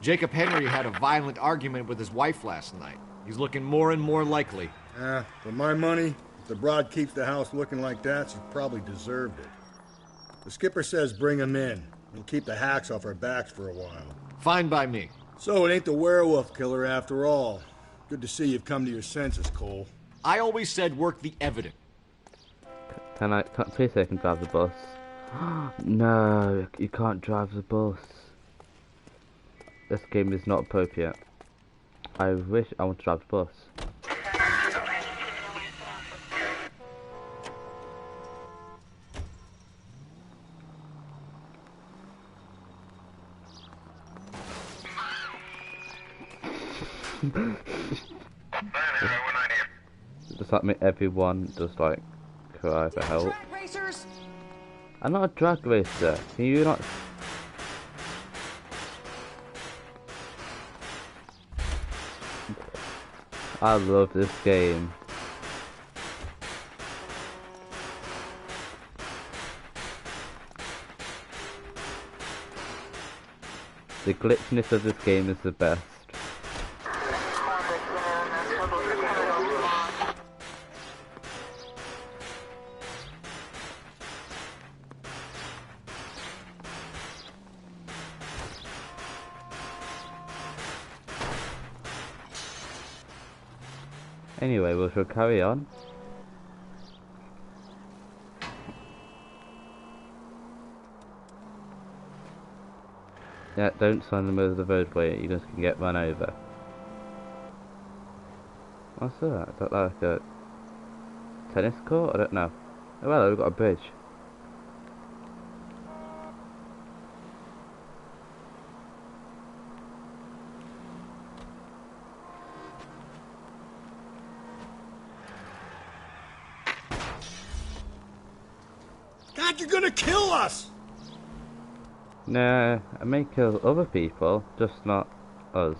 Jacob Henry had a violent argument with his wife last night. He's looking more and more likely. For my money, if the broad keeps the house looking like that, she probably deserved it. The skipper says bring him in. We'll keep the hacks off our backs for a while. Fine by me. So it ain't the werewolf killer after all. Good to see you've come to your senses, Cole. I always said work the evidence. Please say I can drive the bus. No, you can't drive the bus. This game is not appropriate. I wish I wanted to drive the bus. Does that make everyone just like cry for help? I'm not a drag racer. Can you not? I love this game. The glitchiness of this game is the best. Anyway, we shall carry on. Yeah, don't stand in the middle of the roadway, you just can get run over. What's that? Is that like a tennis court? I don't know. Oh well, we've got a bridge. God, you're gonna kill us! Nah, I may kill other people, just not us.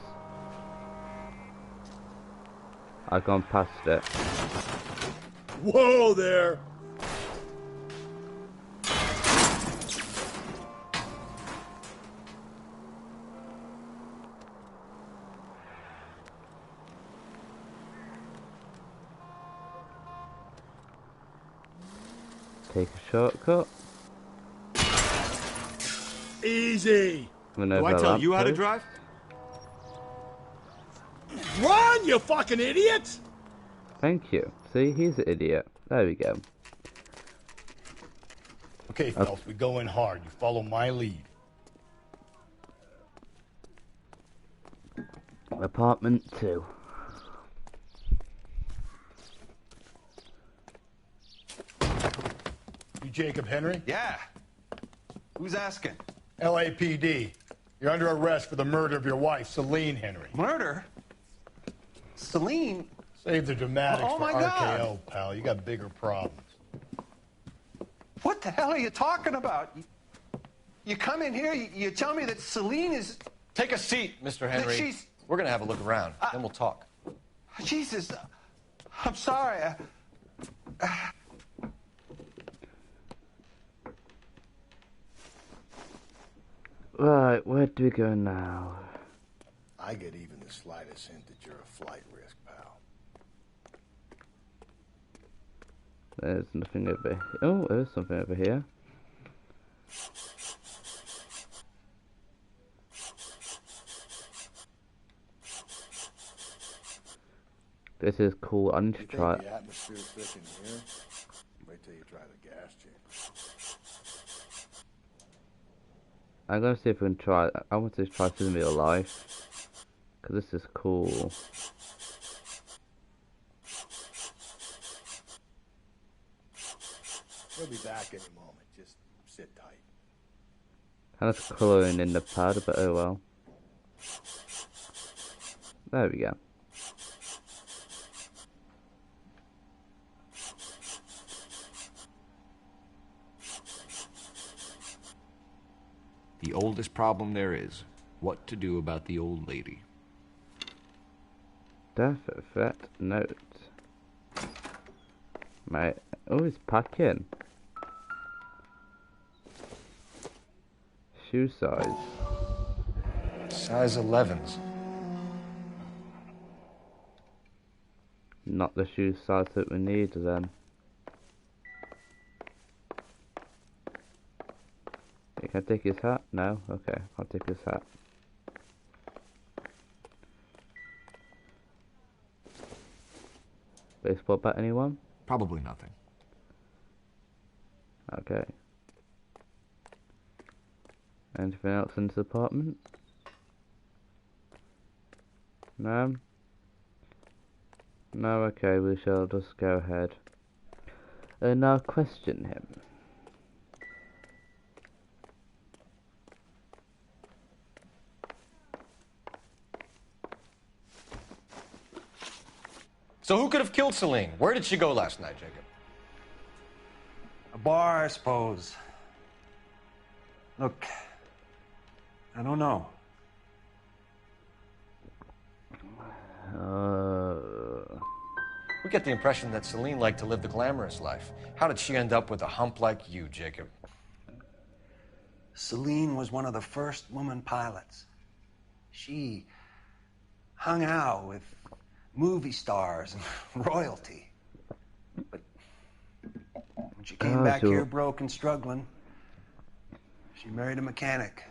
I've gone past it. Whoa there! Take a shortcut. Easy! Do I tell you how to drive? Run, you fucking idiot! Thank you. See, he's an idiot. There we go. Okay, Phelps, we go in hard. You follow my lead. Apartment 2. You Jacob Henry? Yeah. Who's asking? LAPD. You're under arrest for the murder of your wife, Celine Henry. Murder? Celine? Save the dramatics Oh, for my RKO, God. pal. You got bigger problems. What the hell are you talking about? You come in here, you tell me that Celine is... Take a seat, Mr. Henry. she's- We're going to have a look around, then we'll talk. Jesus, I'm sorry. Right, where do we go now? I get even the slightest hint that you're a flight risk, pal. There's nothing over here. Oh, there's something over here. This is cool. I need to try it. The atmosphere's thick in here. Wait till you try the gas chamber. I'm gonna see if we can try. I want to try this in real life because this is cool. We'll be back any moment. Just sit tight. Kind of colouring in the pad, but oh well. There we go. The oldest problem there is, what to do about the old lady. Death threat note. Mate, oh, he's packing. Shoe size. Size 11s. Not the shoe size that we need then. Can I take his hat? No? Okay, I'll take his hat. Baseball bat, anyone? Probably nothing. Okay. Anything else in this apartment? No? No, okay, we shall just go ahead. And now question him. So who could have killed Celine? Where did she go last night, Jacob? A bar, I suppose. Look, I don't know. We get the impression that Celine liked to live the glamorous life. How did she end up with a hump like you, Jacob? Celine was one of the first woman pilots. She hung out with movie stars and royalty. But when she came back here broke and struggling, she married a mechanic.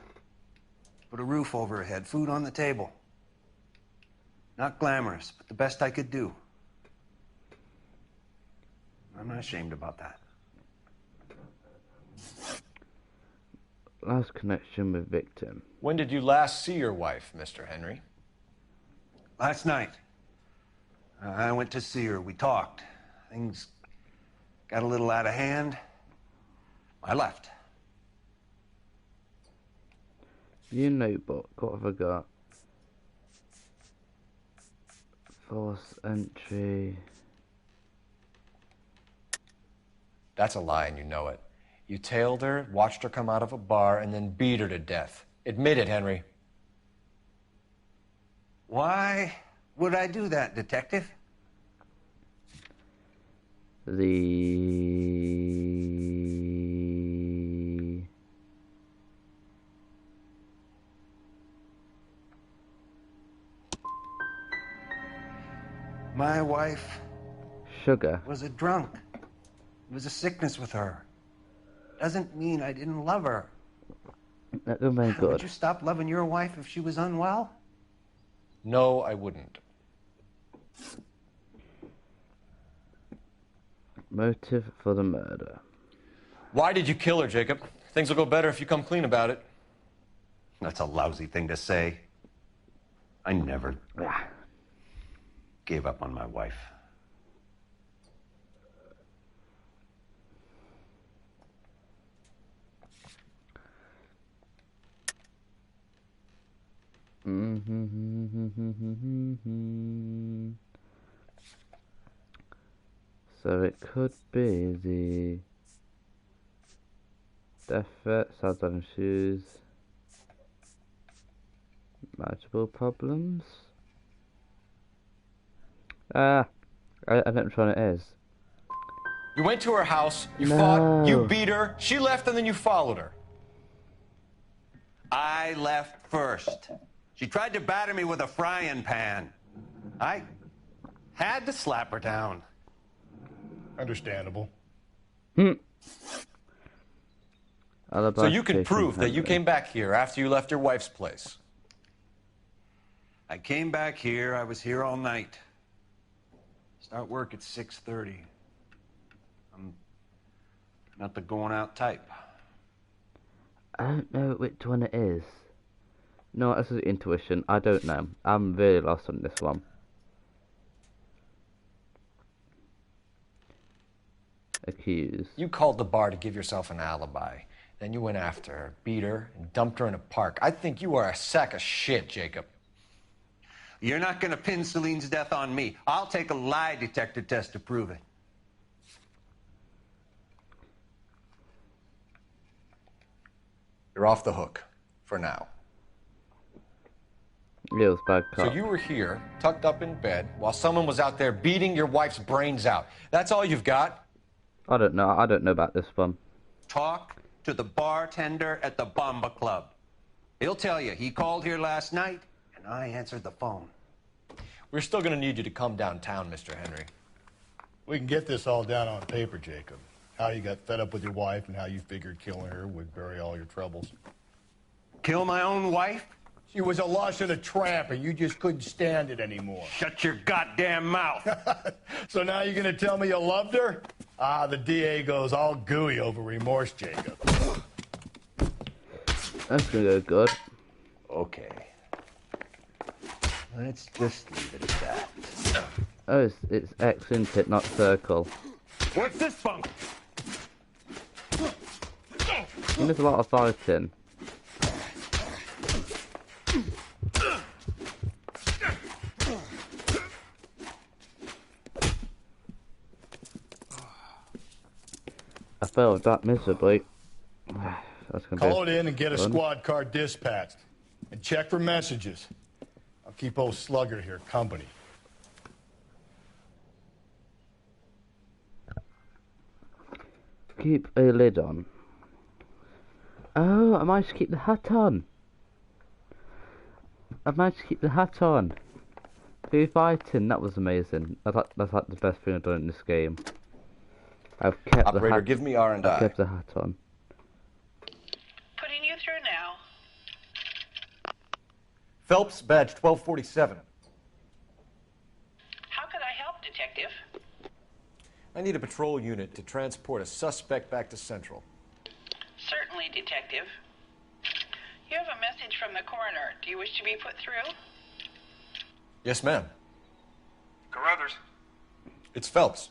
Put a roof over her head, food on the table. Not glamorous, but the best I could do. I'm not ashamed about that. Last connection with victim. When did you last see your wife, Mr. Henry? Last night. I went to see her. We talked. Things got a little out of hand. I left. You notebook, what have I got? Force entry. That's a lie, and you know it. You tailed her, watched her come out of a bar, and then beat her to death. Admit it, Henry. Why would I do that, Detective? My wife Sugar was a drunk. It was a sickness with her. Doesn't mean I didn't love her. That would be good. Would you stop loving your wife if she was unwell? No, I wouldn't. Motive for the murder. Why did you kill her, Jacob? Things will go better if you come clean about it. That's a lousy thing to say. I never gave up on my wife. So it could be the death threat, sad on shoes, multiple problems. I don't know which one it is. You went to her house, you No. fought, you beat her, she left, and then you followed her. I left first. She tried to batter me with a frying pan. I had to slap her down. Understandable. So you can prove that you came back here after you left your wife's place. I came back here. I was here all night. Start work at 6:30. I'm not the going out type. I don't know which one it is. No, this is intuition. I don't know. I'm really lost on this one. Accused. You called the bar to give yourself an alibi. Then you went after her, beat her, and dumped her in a park. I think you are a sack of shit, Jacob. You're not going to pin Celine's death on me. I'll take a lie detector test to prove it. You're off the hook. For now. Yeah, it was bad cop. So you were here, tucked up in bed, while someone was out there beating your wife's brains out. That's all you've got? I don't know. I don't know about this one. Talk to the bartender at the Bomba Club. He'll tell you he called here last night, and I answered the phone. We're still going to need you to come downtown, Mr. Henry. We can get this all down on paper, Jacob. How you got fed up with your wife and how you figured killing her would bury all your troubles. Kill my own wife? She was a lush and a tramp, and you just couldn't stand it anymore. Shut your goddamn mouth. So now you're going to tell me you loved her? Ah, the DA goes all gooey over remorse, Jacob. That's going to go good. Okay. Let's just leave it at that. Oh, it's X, isn't it? Not circle. What's this bunk? And there's a lot of fighting. I failed that miserably. That's gonna Call be it in and get a fun. squad car dispatched. And check for messages. I'll keep old Slugger here company. Keep a lid on. Oh, I managed to keep the hat on. I managed to keep the hat on. Through fighting, that was amazing. That's like the best thing I've done in this game. I've kept Operator, the hat. give me R&I. I've kept the hat on. Putting you through now. Phelps, badge 1247. How could I help, Detective? I need a patrol unit to transport a suspect back to Central. Certainly, Detective. You have a message from the coroner. Do you wish to be put through? Yes, ma'am. Carruthers, It's Phelps.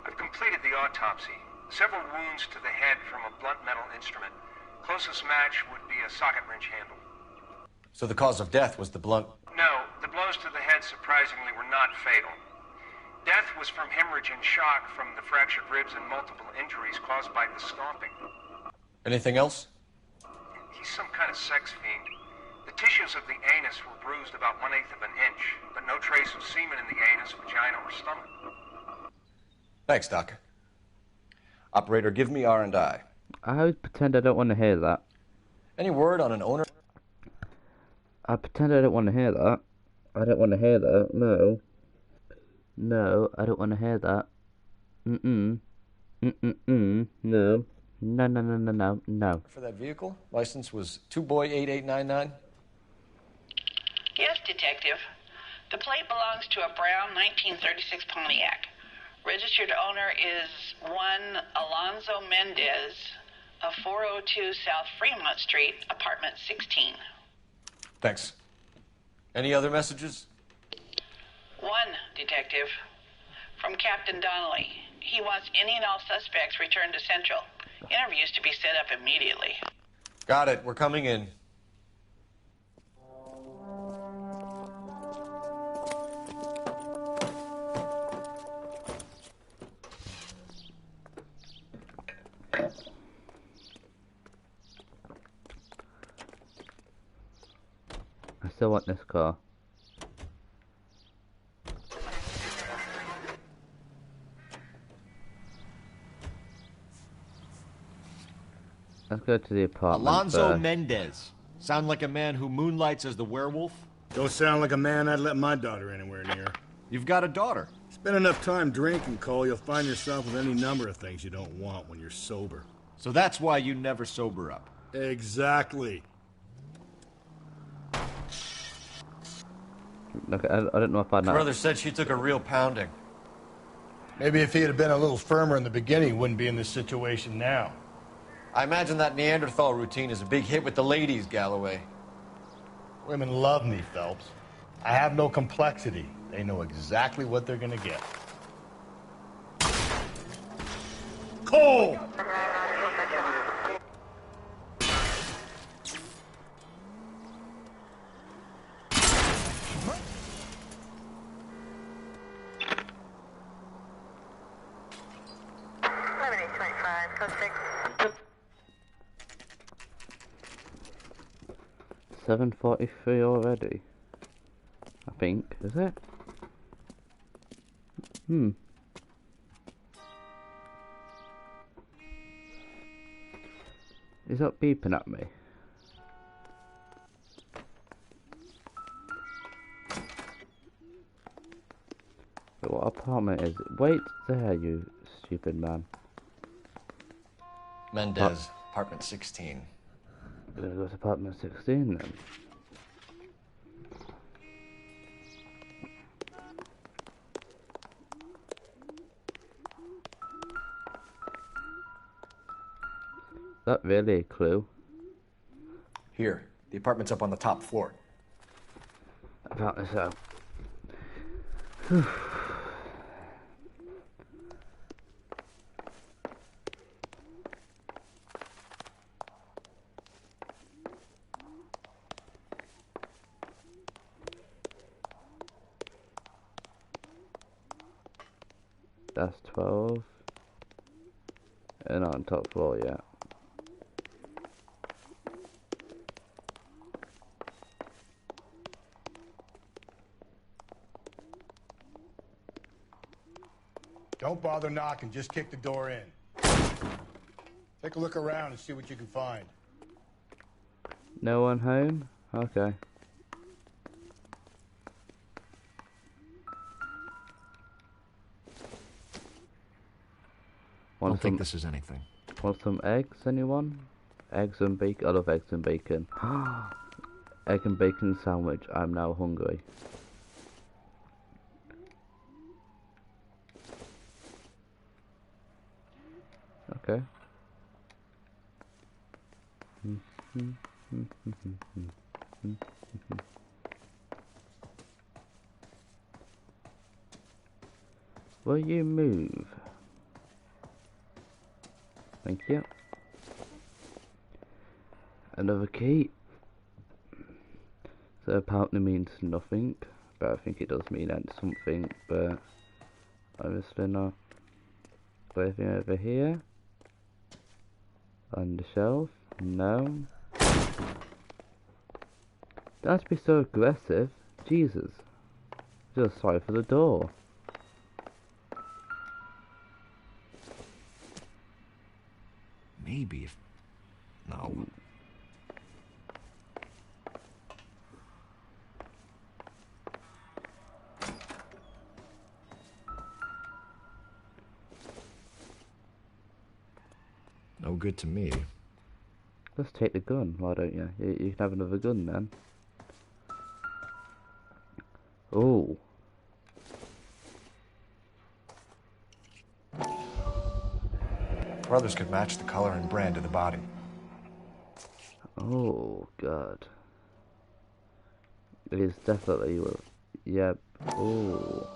I've completed the autopsy. Several wounds to the head from a blunt metal instrument. Closest match would be a socket wrench handle. So the cause of death was the blunt. No, the blows to the head surprisingly were not fatal. Death was from hemorrhage and shock from the fractured ribs and multiple injuries caused by the stomping. Anything else? He's some kind of sex fiend. The tissues of the anus were bruised about 1/8 of an inch, but no trace of semen in the anus, vagina, or stomach. Thanks, Doc. Operator, give me R&I. I pretend I don't want to hear that. Any word on an owner? I pretend I don't want to hear that. I don't want to hear that. No. No, I don't want to hear that. Mm-mm. Mm-mm-mm. No. No, no, no, no, no, no. For that vehicle? License was 2boy8899? Yes, Detective. The plate belongs to a brown 1936 Pontiac. Registered owner is one Alonzo Mendez of 402 South Fremont Street, apartment 16. Thanks. Any other messages? One, Detective. From Captain Donnelly. He wants any and all suspects returned to Central. Interviews to be set up immediately. Got it. We're coming in. I still want this car. Let's go to the apartment Alonso first. Mendez. Sound like a man who moonlights as the werewolf? Don't sound like a man I'd let my daughter anywhere near. You've got a daughter. Spend enough time drinking, Cole, you'll find yourself with any number of things you don't want when you're sober. So that's why you never sober up. Exactly. Look, I don't know if I know. Brother said she took a real pounding. Maybe if he had been a little firmer in the beginning, he wouldn't be in this situation now. I imagine that Neanderthal routine is a big hit with the ladies, Galloway. Women love me, Phelps. I have no complexity. They know exactly what they're gonna get. Cole! $7.43 already. I think, is it? Is that beeping at me? But what apartment is it? Wait there, you stupid man. Mendez, apartment 16. We're gonna go to apartment 16 then. Is that really a clue? Here, the apartment's up on the top floor. About this out. That's 12. And on top floor, yeah. Don't bother knocking, just kick the door in. Take a look around and see what you can find. No one home? Okay. I don't think this is anything. Want some eggs, anyone? Eggs and bacon? I love eggs and bacon. Egg and bacon sandwich. I'm now hungry. Okay. Will you move? Thank you. Another key. So apparently means nothing, but I think it does mean something, but obviously not. Anything over here? On the shelf? No. Don't have to be so aggressive. Jesus. Just sorry for the door. Maybe if... No. No good to me. Let's take the gun, why don't you? You can have another gun then. Oh. Brothers could match the color and brand of the body. Oh, God. It is definitely... Yep. Oh.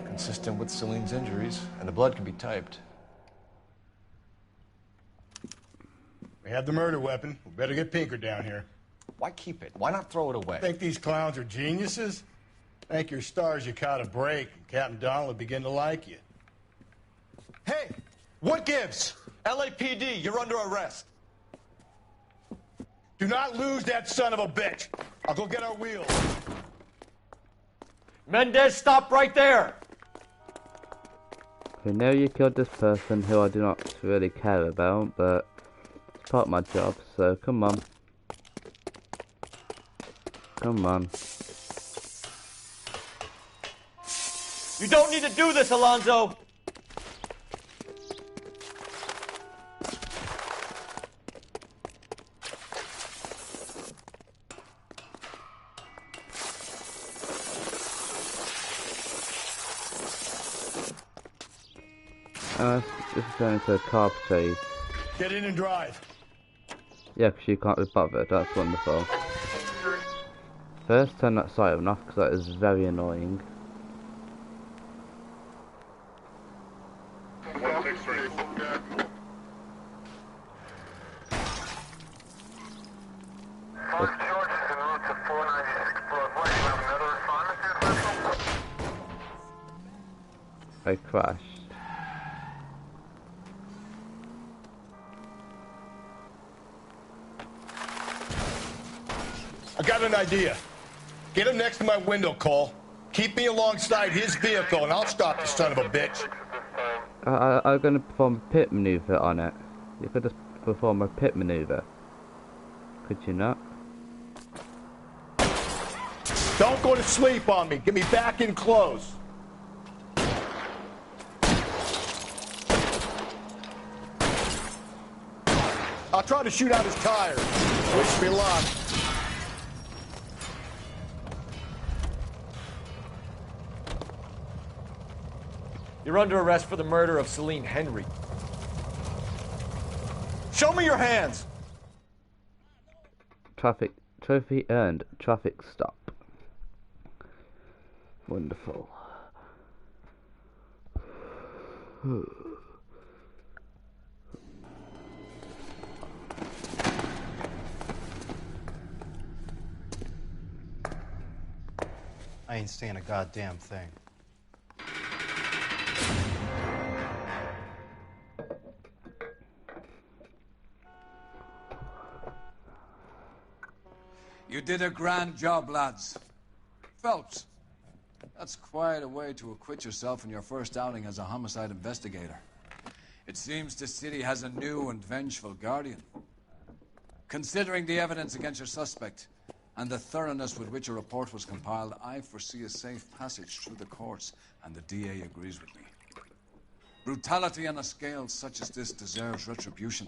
Consistent with Celine's injuries, and the blood can be typed. We have the murder weapon. We better get Pinker down here. Why keep it? Why not throw it away? Think these clowns are geniuses? Thank your stars you caught a break, and Captain Donald will begin to like you. Hey, What gives? LAPD, you're under arrest. Do not lose that son of a bitch. I'll go get our wheels. Mendez, stop right there! We know you killed this person who I do not really care about, but it's part of my job, so come on. Come on. You don't need to do this, Alonzo! This is going to a car chase. Get in and drive. Yeah, because you can't be bothered. That's wonderful. First, turn that siren off because that is very annoying. I crashed. I got an idea. Get him next to my window, Cole. Keep me alongside his vehicle and I'll stop the son of a bitch. I'm going to perform a pit maneuver on it. You could just perform a pit maneuver. Could you not? Don't go to sleep on me. Get me back in close. I'll try to shoot out his tires. Wish me luck. You're under arrest for the murder of Celine Henry. Show me your hands! Trophy earned. Traffic stop. Wonderful. I ain't saying a goddamn thing. You did a grand job, lads. Phelps, that's quite a way to acquit yourself in your first outing as a homicide investigator. It seems the city has a new and vengeful guardian. Considering the evidence against your suspect and the thoroughness with which a report was compiled, I foresee a safe passage through the courts, and the DA agrees with me. Brutality on a scale such as this deserves retribution.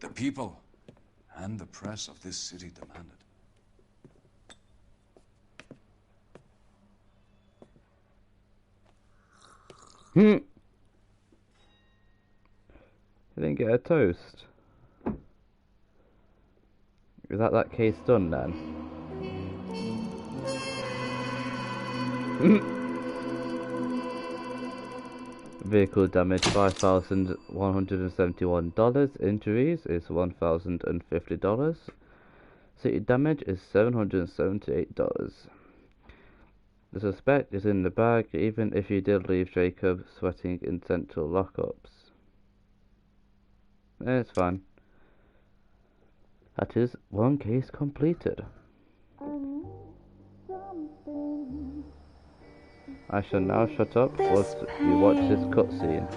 The people and the press of this city demand it. I didn't get a toast. Is that case done then? Vehicle damage $5,171. Injuries is $1,050. City damage is $778. The suspect is in the bag, even if you did leave Jacob sweating in central lockups. It's fine. That is one case completed. I shall now shut up whilst you watch this cutscene.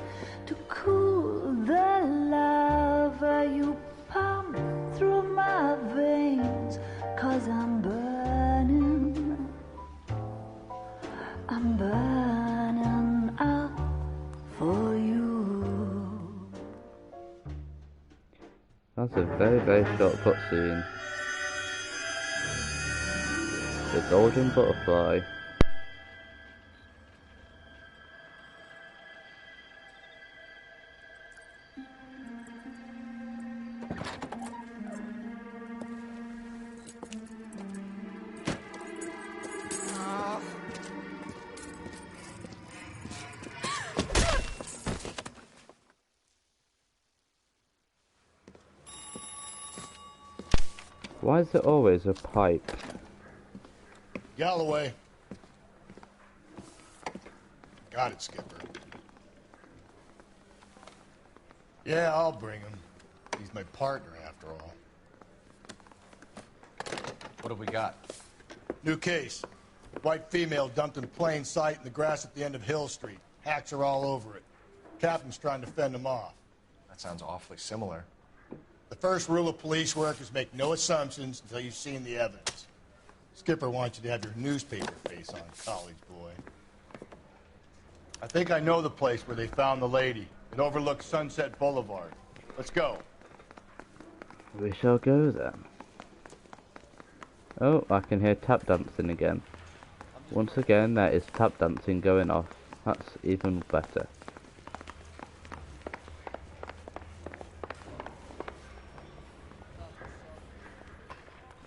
To cool the lava you pump through my veins, 'cause I'm burning up for you. That's a very, very short cutscene. The Golden Butterfly. Why is there always a pipe? Galloway. Got it, Skipper. Yeah, I'll bring him. He's my partner, after all. What have we got? New case. White female dumped in plain sight in the grass at the end of Hill Street. Hacks are all over it. Captain's trying to fend them off. That sounds awfully similar. The first rule of police work is make no assumptions until you've seen the evidence. Skipper wants you to have your newspaper face on, college boy. I think I know the place where they found the lady. It overlooks Sunset Boulevard. Let's go. We shall go then. Oh, I can hear tap dancing again. Once again, there is tap dancing going off. That's even better.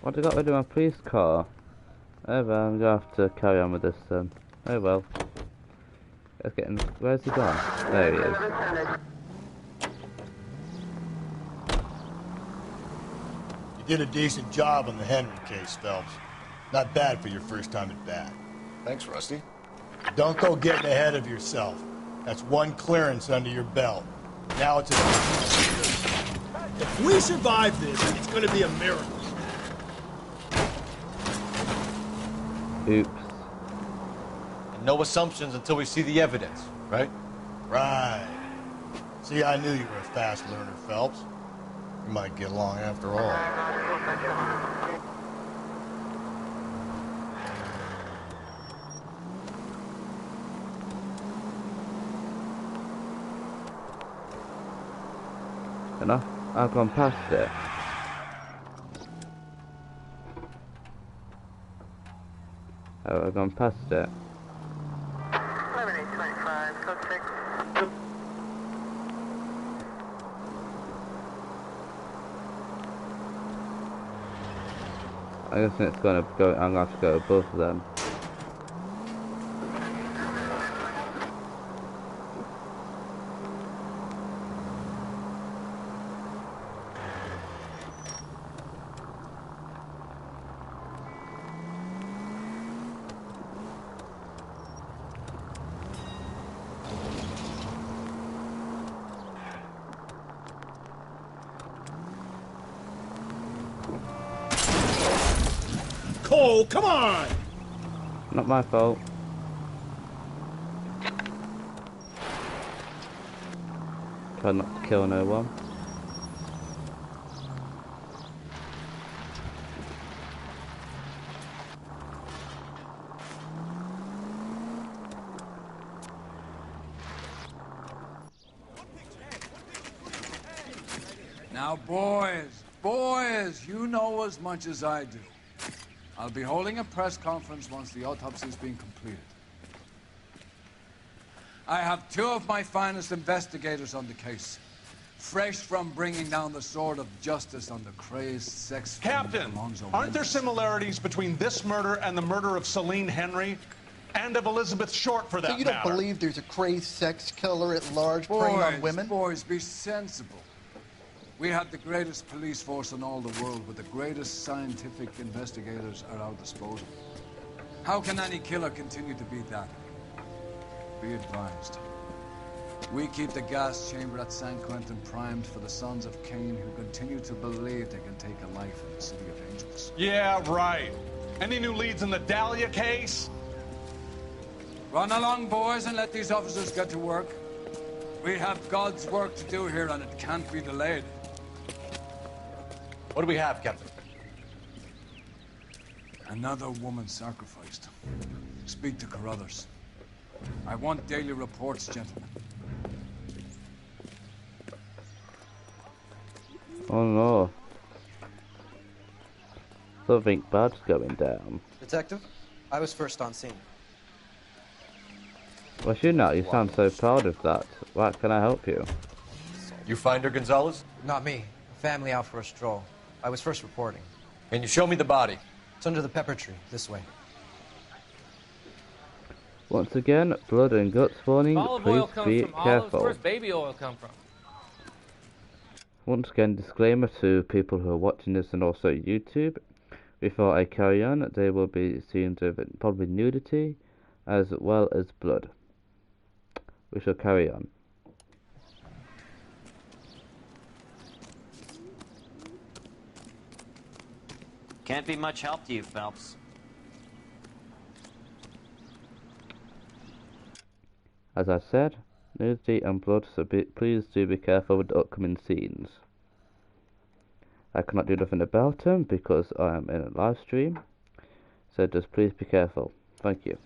What, I got rid of my police car? Oh well, I'm gonna have to carry on with this then. Oh well. Let's get in. Where's he gone? There he is. You did a decent job on the Henry case, Phelps. Not bad for your first time at bat. Thanks, Rusty. Don't go getting ahead of yourself. That's one clearance under your belt. Now it's a... If we survive this, it's gonna be a miracle. Oops. And no assumptions until we see the evidence, right? Right. See, I knew you were a fast learner, Phelps. We might get along after all. Enough? I've gone past it. Oh, I've gone past it. 11825, code 6. I guess it's gonna go. I'm gonna have to go above them. Cole, come on! Not my fault. Try not to kill no one. Now, boys, you know as much as I do. I'll be holding a press conference once the autopsy's been completed. I have two of my finest investigators on the case, fresh from bringing down the sword of justice on the crazed sex... Captain, aren't there similarities between this murder and the murder of Celine Henry? And of Elizabeth Short, for that So you don't matter? believe there's a crazed sex killer at large preying on women? Boys, be sensible. We have the greatest police force in all the world, with the greatest scientific investigators at our disposal. How can any killer continue to be that? Be advised. We keep the gas chamber at San Quentin primed for the sons of Cain who continue to believe they can take a life in the City of Angels. Yeah, right. Any new leads in the Dahlia case? Run along, boys, and let these officers get to work. We have God's work to do here, and it can't be delayed. What do we have, Captain? Another woman sacrificed. Speak to Carruthers. I want daily reports, gentlemen. Oh no. Something bad's going down. Detective, I was first on scene. Well, you not. You sound so proud of that. What can I help you? You find her, Gonzalez? Not me. Family out for a stroll. I was first reporting. Can you show me the body? It's under the pepper tree, this way. Once again, blood and guts warning. Olive oil Please comes be from olives. careful. Where's baby oil come from? Once again, disclaimer to people who are watching this and also YouTube. Before I carry on, there will be scenes of probably nudity as well as blood. We shall carry on. Can't be much help to you, Phelps. As I said, nudity and blood, so please do be careful with the upcoming scenes. I cannot do nothing about them because I am in a live stream, so just please be careful. Thank you.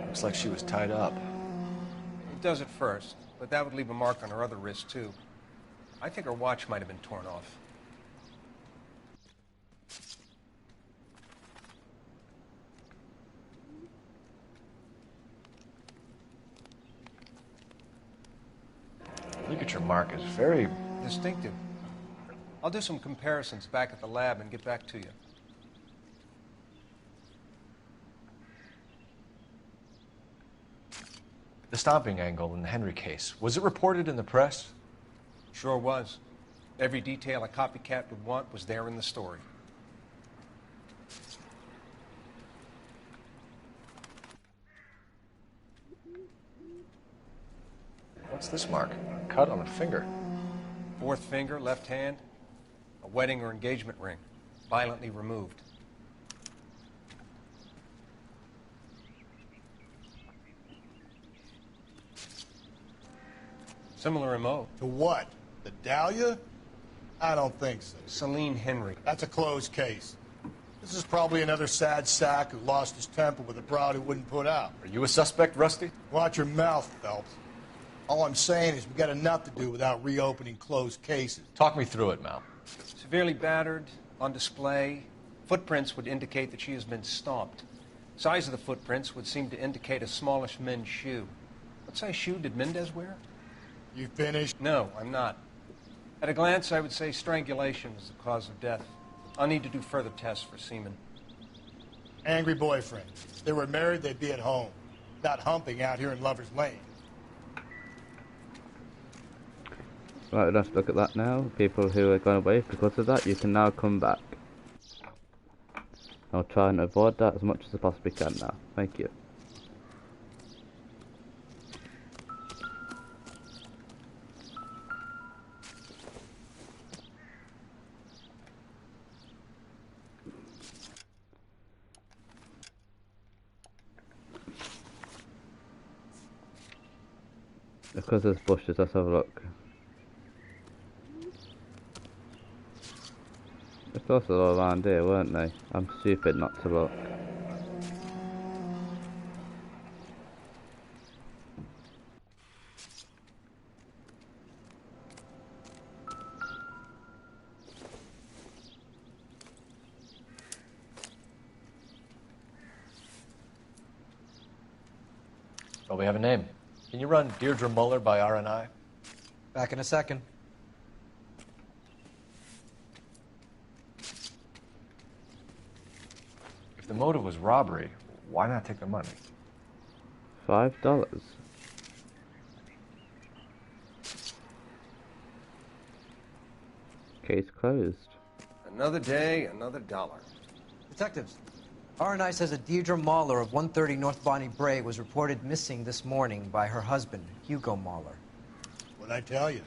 Looks like she was tied up. It does at first, but that would leave a mark on her other wrist, too. I think her watch might have been torn off. Ligature mark is very distinctive. I'll do some comparisons back at the lab and get back to you. The stomping angle in the Henry case. Was it reported in the press? Sure was. Every detail a copycat would want was there in the story. What's this mark? A cut on a finger. Fourth finger, left hand. A wedding or engagement ring. Violently removed. Similar MO. To what? The Dahlia? I don't think so. Celine Henry. That's a closed case. This is probably another sad sack who lost his temper with a broad who wouldn't put out. Are you a suspect, Rusty? Watch your mouth, Phelps. All I'm saying is we got enough to do without reopening closed cases. Talk me through it, Mal. Severely battered, on display. Footprints would indicate that she has been stomped. Size of the footprints would seem to indicate a smallish men's shoe. What size shoe did Mendez wear? You finished? No, I'm not. At a glance, I would say strangulation was the cause of death. I'll need to do further tests for semen. Angry boyfriend. If they were married, they'd be at home. Not humping out here in Lover's Lane. Right, let's look at that now. People who are gone away because of that, you can now come back. I'll try and avoid that as much as I possibly can now. Thank you. Because there's bushes, let's have a look. Of course they're all around here, weren't they? I'm stupid not to look. Oh, we have a name. Can you run Deirdre Muller by RNI? Back in a second. If the motive was robbery, why not take the money? $5. Case closed. Another day, another dollar. Detectives, RNI says that Deirdre Mahler of 130 North Bonnie Bray was reported missing this morning by her husband, Hugo Mahler. What'd I tell you?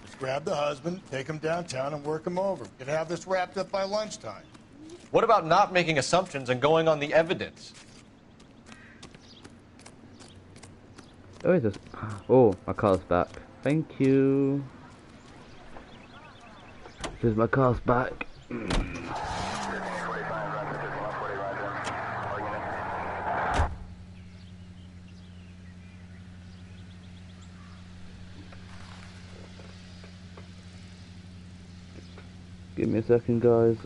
Just grab the husband, take him downtown, and work him over. Could have this wrapped up by lunchtime. What about not making assumptions and going on the evidence? Oh, is this? Oh, my car's back. Thank you. Here's my car's back. Give me a second, guys.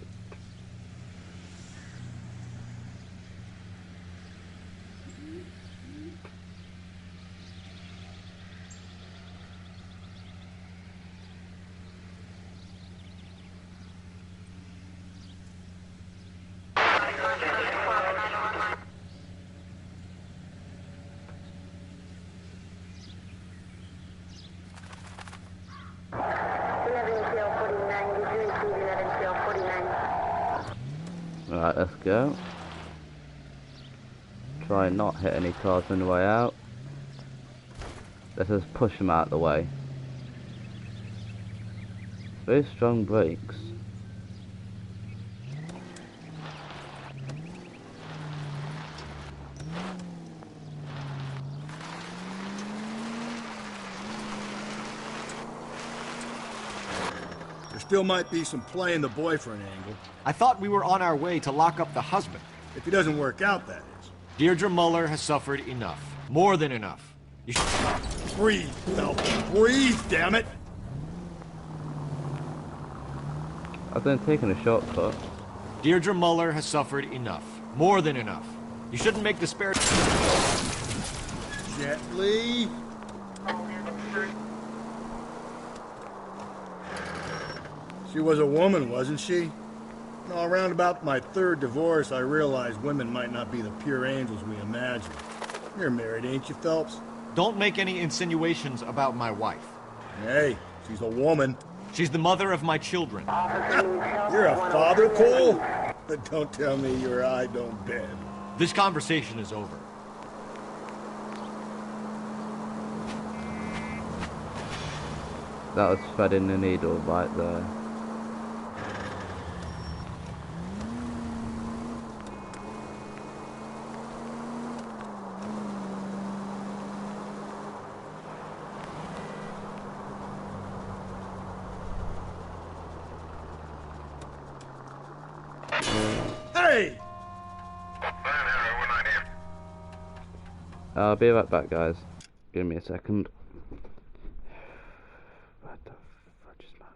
Alright, let's go. try and not hit any cars on the way out. Let's just push them out of the way. Very strong brakes. There still might be some play in the boyfriend angle. I thought we were on our way to lock up the husband. If he doesn't work out, that is. Deirdre Muller has suffered enough. More than enough. You should... Breathe, Phelps. Breathe, damn it! I've been taking a shortcut. Deirdre Muller has suffered enough. More than enough. You shouldn't make the spare... Gently. She was a woman, wasn't she? No, around about my third divorce, I realized women might not be the pure angels we imagine. You're married, ain't you, Phelps? Don't make any insinuations about my wife. Hey, she's a woman. She's the mother of my children. You're a father, Cole? But don't tell me your eye don't bend. This conversation is over. That was threading the needle right there. Hey! I'll be right back, guys. Give me a second. What the fudge is my...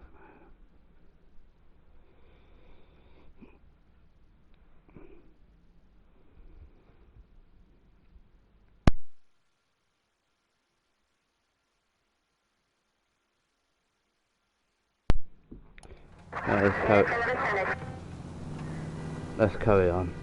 Let's carry on.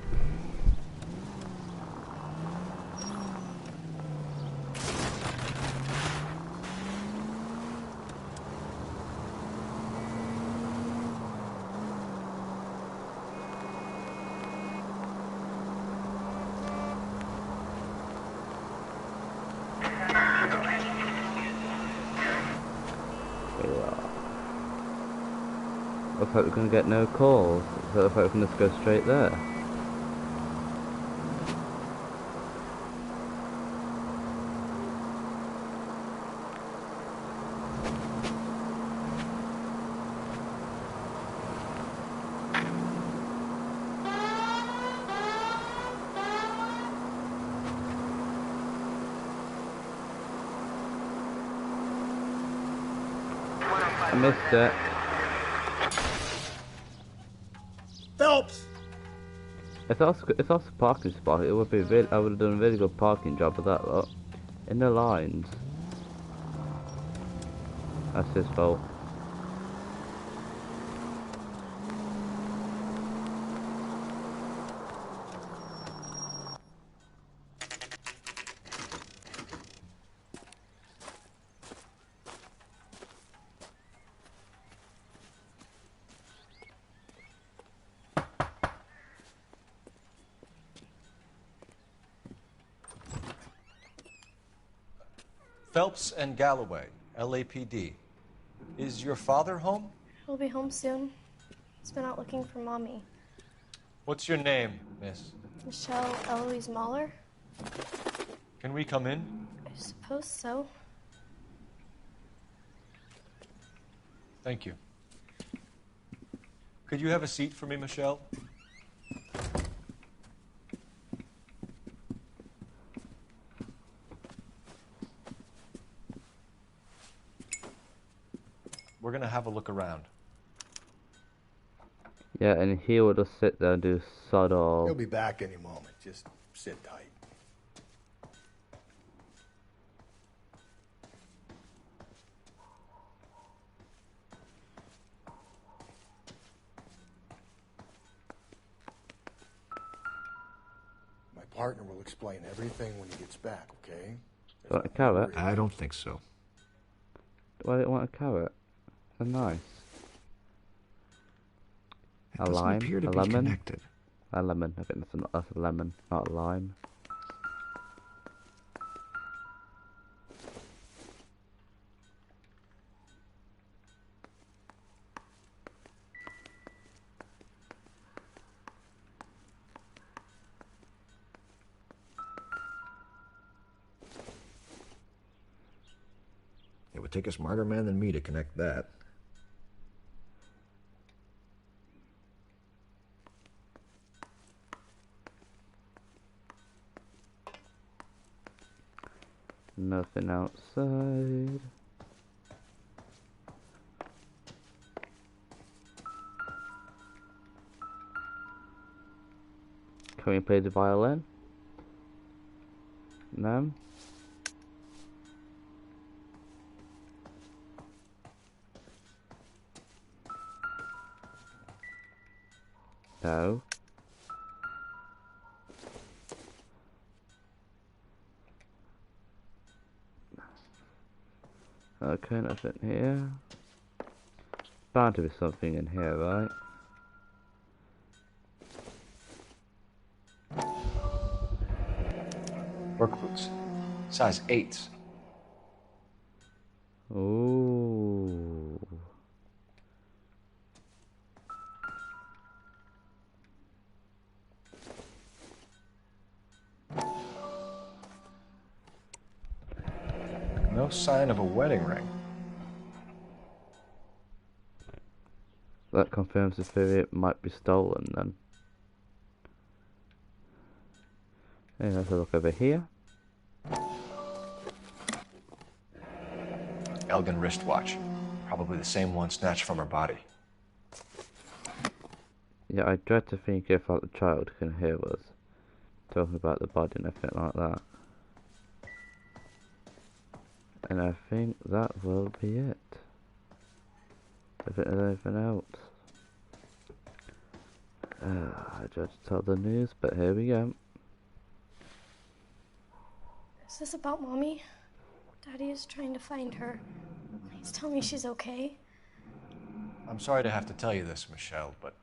Looks like we're going to get no calls, so looks like we can just go straight there. I missed it. Phelps! If that's a parking spot, it would be really, I would have done a really good parking job of that lot. In the lines. That's his fault. Phelps and Galloway, LAPD. Is your father home? He'll be home soon. He's been out looking for Mommy. What's your name, miss? Michelle Eloise Mahler? Can we come in? I suppose so. Thank you. Could you have a seat for me, Michelle? We're gonna have a look around. Yeah, and he will just sit there and do sod all. He'll be back any moment. Just sit tight. My partner will explain everything when he gets back, okay? Want a carrot? I don't think so. Why don't you want a carrot? They're nice. It A doesn't lime? appear to A be lemon? connected. A lemon. I think that's a lemon, not a lime. take a smarter man than me to connect that. Nothing outside. Can we play the violin? No? No. Okay, nothing here. Bound to be something in here, right? Work boots. Size 8s. Ooh. No sign of a wedding ring. That confirms the theory it might be stolen then. Hey, let's have a look over here. Elgin wristwatch. Probably the same one snatched from her body. Yeah, I dread to think if like, the child can hear us talking about the body and everything like that. And I think that will be it. If there's anything else. I dread to tell the news, but here we go. Is this about Mommy? Daddy is trying to find her. Please tell me she's okay. I'm sorry to have to tell you this, Michelle, but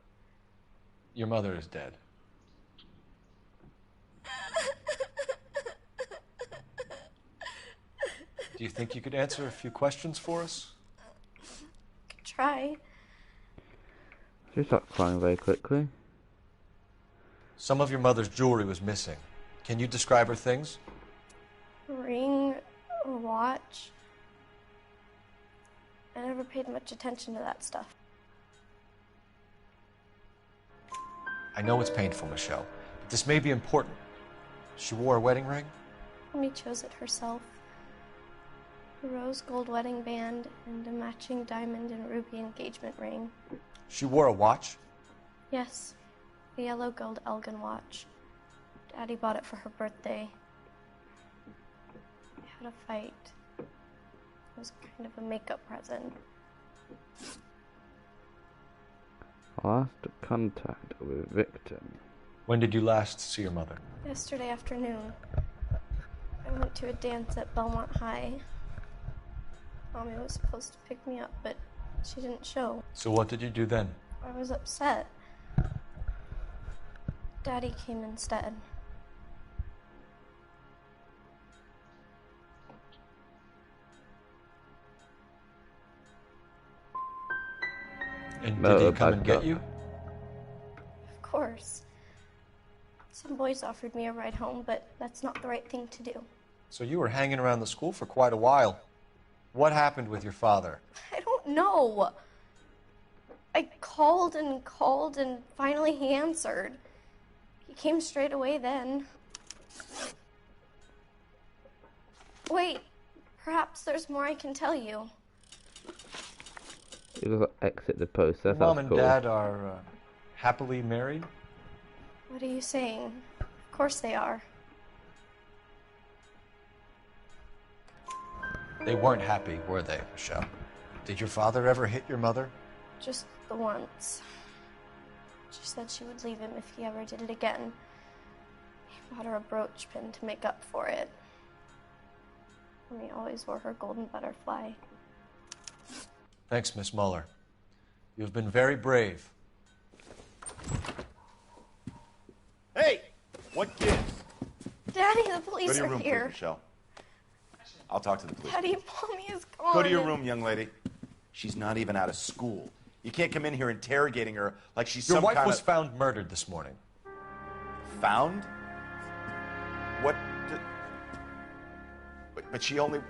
your mother is dead. Do you think you could answer a few questions for us? Could try. She stopped crying very quickly. Some of your mother's jewelry was missing. Can you describe her things? A ring, a watch. I never paid much attention to that stuff. I know it's painful, Michelle, but this may be important. She wore a wedding ring? Mommy chose it herself. A rose gold wedding band and a matching diamond and ruby engagement ring. She wore a watch? Yes, a yellow gold Elgin watch. Daddy bought it for her birthday. We had a fight. It was kind of a makeup present. Last contact with victim. When did you last see your mother? Yesterday afternoon. I went to a dance at Belmont High. Mommy was supposed to pick me up, but she didn't show. So what did you do then? I was upset. Daddy came instead. And did he come and get you? Of course. Some boys offered me a ride home, but that's not the right thing to do. So you were hanging around the school for quite a while. What happened with your father? I don't know. I called and finally he answered. He came straight away then. Wait, perhaps there's more I can tell you. You gotta exit the process. Mom that's and cool. Dad are happily married? What are you saying? Of course they are. They weren't happy, were they, Michelle? Did your father ever hit your mother? Just the once. She said she would leave him if he ever did it again. He bought her a brooch pin to make up for it. Mommy always wore her golden butterfly. Thanks, Miss Muller. You've been very brave. Hey! What gives? Daddy, the police Go to your are room, here. please, Michelle. I'll talk to the police. Daddy, Mommy is gone. Go to your room, young lady. She's not even out of school. You can't come in here interrogating her like she's Your some wife kind was of... found murdered this morning. Found? What? But she only...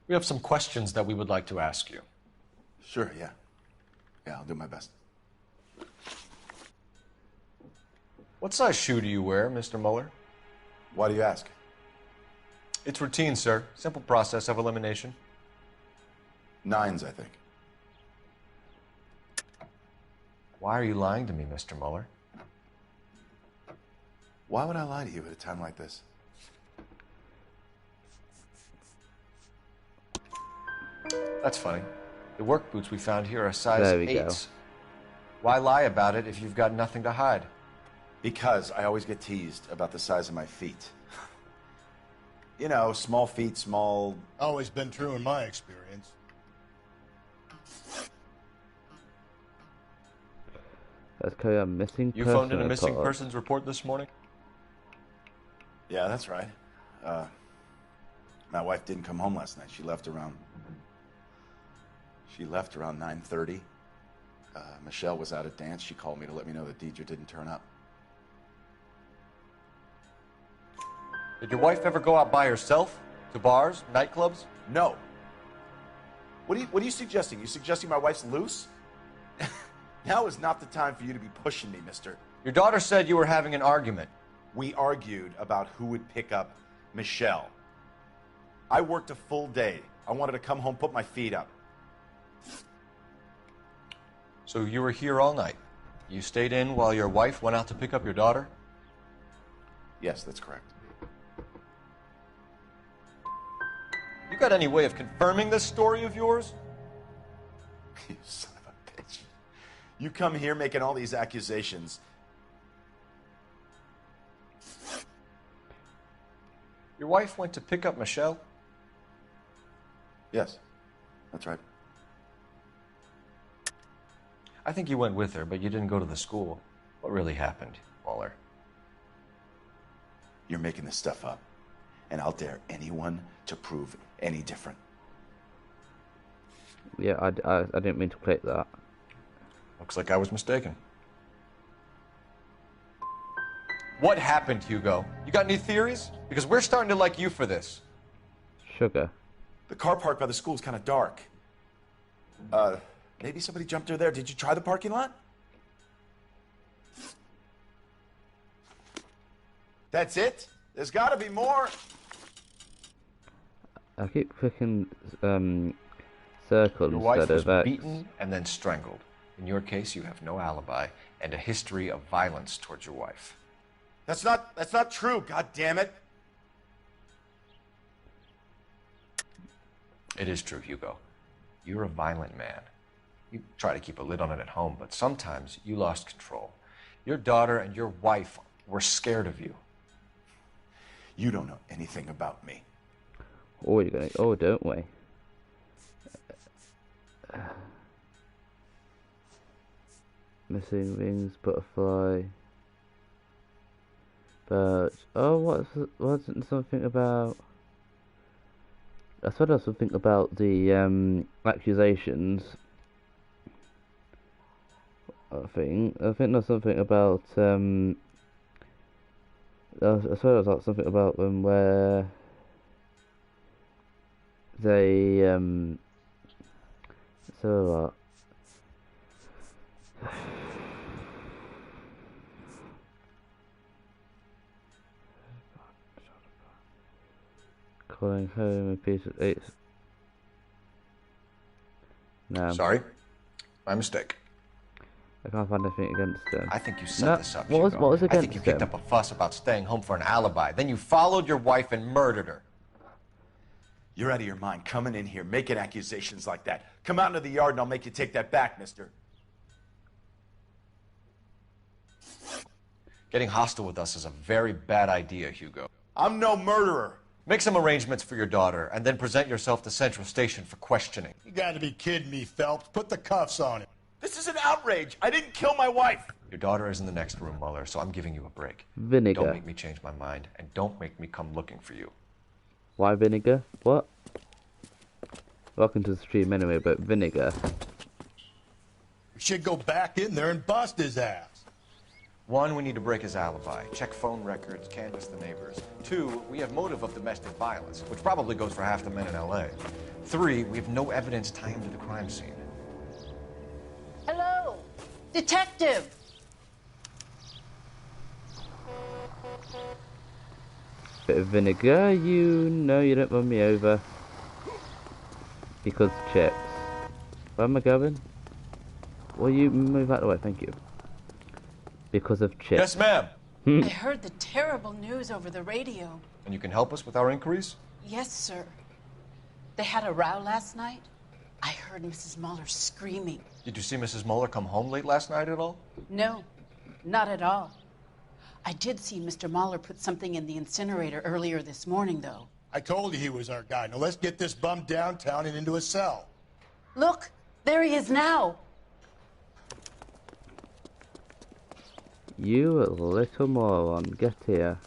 We have some questions that we would like to ask you. Sure, yeah. Yeah, I'll do my best. What size shoe do you wear, Mr. Mueller? Why do you ask? It's routine, sir. Simple process of elimination. 9s, I think. Why are you lying to me, Mr. Mueller? Why would I lie to you at a time like this? That's funny. The work boots we found here are size There we 8s. Why lie about it if you've got nothing to hide? Because I always get teased about the size of my feet. You know, small feet, small... Always been true in my experience. Let's carry on missing You person phoned in a missing report. persons report this morning? Yeah, that's right. My wife didn't come home last night. She left around 9:30. Michelle was out at dance. She called me to let me know that Deidre didn't turn up. Did your wife ever go out by herself? To bars, nightclubs? No. What are you suggesting? You suggesting my wife's loose? Now is not the time for you to be pushing me, mister. Your daughter said you were having an argument. We argued about who would pick up Michelle. I worked a full day. I wanted to come home, put my feet up. So you were here all night. You stayed in while your wife went out to pick up your daughter? Yes, that's correct. You got any way of confirming this story of yours? You son of a bitch. You come here making all these accusations. Your wife went to pick up Michelle? Yes, that's right. I think you went with her, but you didn't go to the school. What really happened, Mueller? You're making this stuff up, and I'll dare anyone to prove any different. Yeah, I didn't mean to click that. Looks like I was mistaken. What happened, Hugo? You got any theories? Because we're starting to like you for this. Sugar. The car park by the school is kind of dark. Maybe somebody jumped her there. Did you try the parking lot? That's it? There's got to be more. I keep clicking circle Your wife instead was of X. beaten and then strangled. In your case, you have no alibi and a history of violence towards your wife. That's not true, god damn it. It is true, Hugo. You're a violent man. You try to keep a lid on it at home, but sometimes you lost control. Your daughter and your wife were scared of you. You don't know anything about me. Oh, you're gonna. Oh, don't we? Missing wings, butterfly, bird. Oh, wasn't something about? I thought there was something about the accusations. I think there's something about I swear there was like something about them where they so calling home a piece of 8. No. Sorry, my mistake. I can't find anything against him. I think you set this up, What was Hugo. against I think you kicked him? up a fuss about staying home for an alibi. Then you followed your wife and murdered her. You're out of your mind coming in here making accusations like that. Come out into the yard and I'll make you take that back, mister. Getting hostile with us is a very bad idea, Hugo. I'm no murderer. Make some arrangements for your daughter and then present yourself to Central Station for questioning. You gotta be kidding me, Phelps. Put the cuffs on him. This is an outrage. I didn't kill my wife. Your daughter is in the next room, Mueller, so I'm giving you a break. Vinegar. Don't make me change my mind, and don't make me come looking for you. Why vinegar? What? Welcome to the stream anyway, but vinegar. We should go back in there and bust his ass. 1, we need to break his alibi. Check phone records, canvass the neighbors. 2, we have motive of domestic violence, which probably goes for half the men in L.A. 3, we have no evidence tying him to the crime scene. Hello, detective. Bit of vinegar, you know you don't run me over. Because chips. Where am I going? Will you move out of the way? Thank you. Because of chips. Yes, ma'am. I heard the terrible news over the radio. And you can help us with our inquiries? Yes, sir. They had a row last night. I heard Mrs. Muller screaming. Did you see Mrs. Muller come home late last night at all? No, not at all. I did see Mr. Muller put something in the incinerator earlier this morning, though. I told you he was our guy. Now let's get this bum downtown and into a cell. Look, there he is now. You little moron, get here.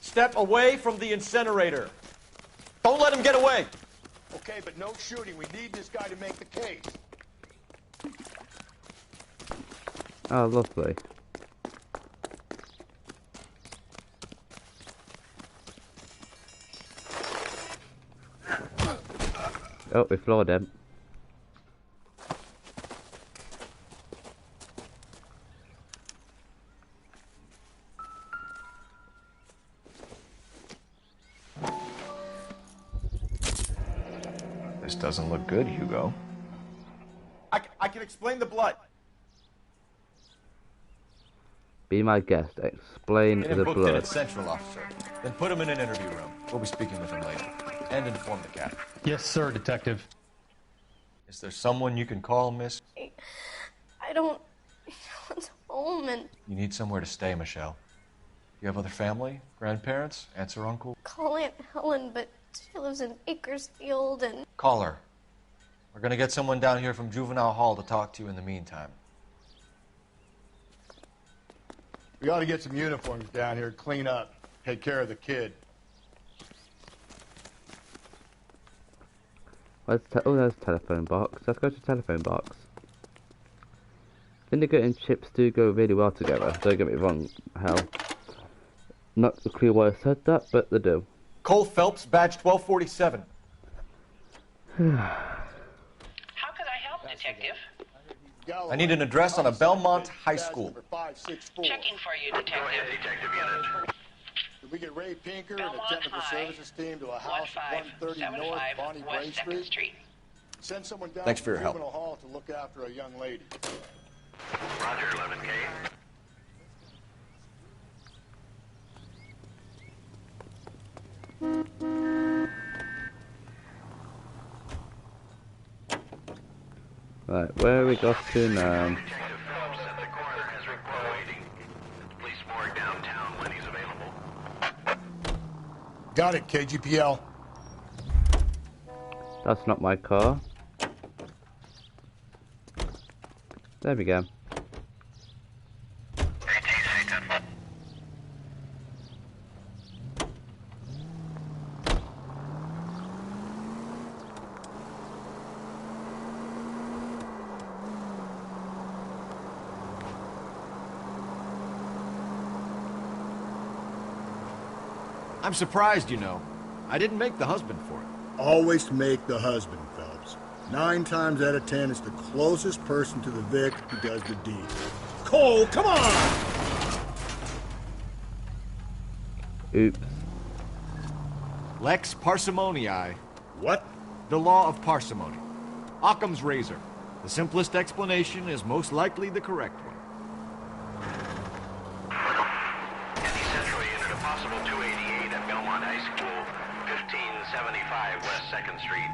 Step away from the incinerator. Don't let him get away. Okay, but no shooting. We need this guy to make the case. Oh, lovely. Oh, we floored him. This doesn't look good, Hugo. I can explain the blood. Be my guest. Explain Get him the booked in blood. at Central, officer. Then put him in an interview room. We'll be speaking with him later. And inform the captain. Yes, sir, detective. Is there someone you can call, miss? I don't want home and You need somewhere to stay, Michelle. You have other family? Grandparents? Aunts or uncle? call Aunt Helen, but she lives in Bakersfield and Call her. We're gonna get someone down here from Juvenile Hall to talk to you in the meantime. We ought to get some uniforms down here, clean up, take care of the kid. Where's oh, there's telephone box. Let's go to telephone box. Vinegar and chips do go really well together. Don't get me wrong, hell. Not a clue why I said that, but they do. Cole Phelps, badge 1247. How could I help, Detective? I need an address on a Belmont High School. Checking for you, Detective. Did we get Ray Pinker and the technical services team to a house at 130 North Bonnie Bray Street? Send someone down Thanks for your to help. Juvenile Hall to look after a young lady. Roger, 11K. Right, where we got to now? Got it, KGPL. That's not my car. There we go. I'm surprised, you know. I didn't make the husband for it. Always make the husband, Phelps. 9 times out of 10, it's the closest person to the Vic who does the deed. Cole, come on! Oops. Lex parsimoniae. What? The law of parsimony. Occam's razor. The simplest explanation is most likely the correct one. Central unit, a possible 288 at Belmont High School, 1575 West 2nd Street.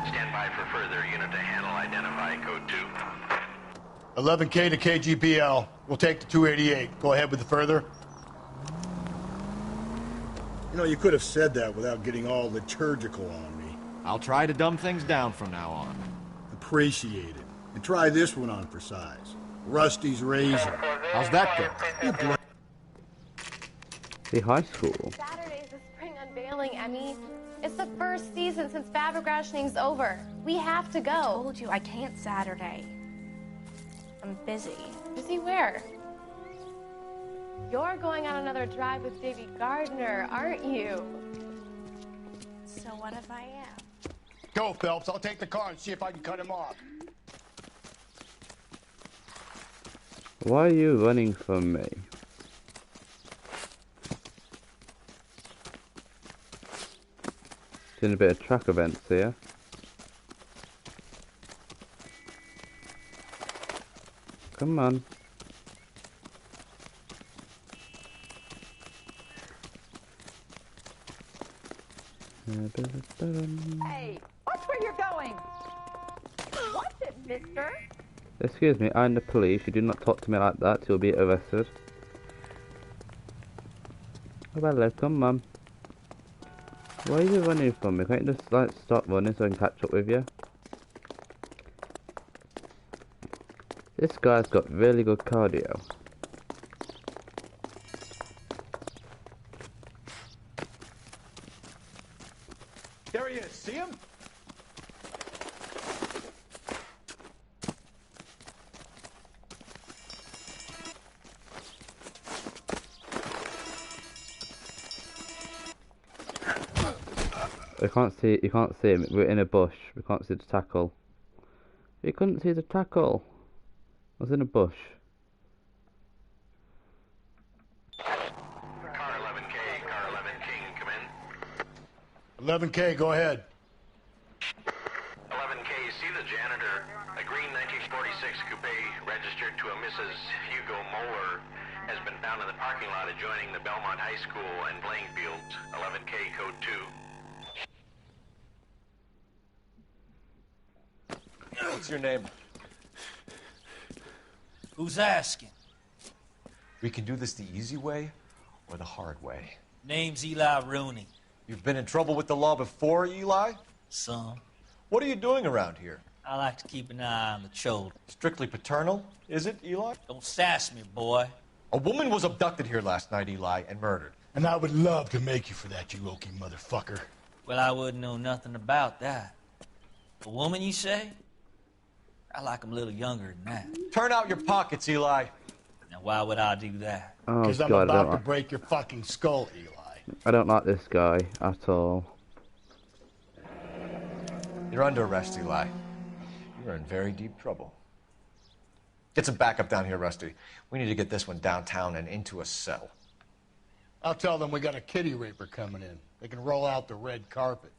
Stand by for further unit to handle. Identify code 2. 11K to KGPL. We'll take the 288. Go ahead with the further. You know, you could have said that without getting all liturgical on me. I'll try to dumb things down from now on. Appreciate it. And try this one on for size. Rusty's Razor. How's that go? The high school. Saturday's the spring unveiling, Emmy. It's the first season since fabric rationing's over. We have to go. I told you I can't Saturday. I'm busy. Busy where? You're going on another drive with Davy Gardner, aren't you? So what if I am? Go, Phelps. I'll take the car and see if I can cut him off. Why are you running from me? Doing a bit of track events here. Come on. Hey, watch where you're going. Watch it, mister. Excuse me, I'm the police. You do not talk to me like that. You'll be arrested. Oh, hello, come on. Why are you running from me? Can't you just like stop running so I can catch up with you? This guy's got really good cardio. There he is. See him? You can't see him. We're in a bush. We can't see the tackle. You couldn't see the tackle. I was in a bush. Car 11K, car 11 King, come in. 11K, go ahead. 11K, see the janitor. A green 1946 coupe registered to a Mrs. Hugo Moeller has been found in the parking lot adjoining the Belmont High School and playing fields. 11K, code 2. What's your name? Who's asking? We can do this the easy way or the hard way. Name's Eli Rooney. You've been in trouble with the law before, Eli? Some. What are you doing around here? I like to keep an eye on the children. Strictly paternal, is it, Eli? Don't sass me, boy. A woman was abducted here last night, Eli, and murdered. And I would love to make you for that, you oaky motherfucker. Well, I wouldn't know nothing about that. A woman, you say? I like 'em a little younger than that. Turn out your pockets, Eli. Now, why would I do that? Because I'm about to break your fucking skull, Eli. I don't like this guy at all. You're under arrest, Eli. You're in very deep trouble. Get some backup down here, Rusty. We need to get this one downtown and into a cell. I'll tell them we got a kitty raper coming in. They can roll out the red carpet.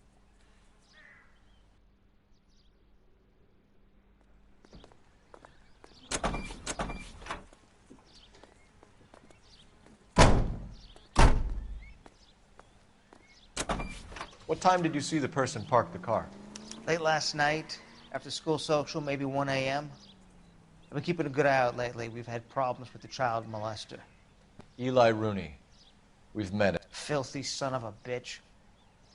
What time did you see the person park the car? Late last night, after school social, maybe 1 a.m. I've been keeping a good eye out lately. We've had problems with the child molester. Eli Rooney. We've met him. Filthy son of a bitch.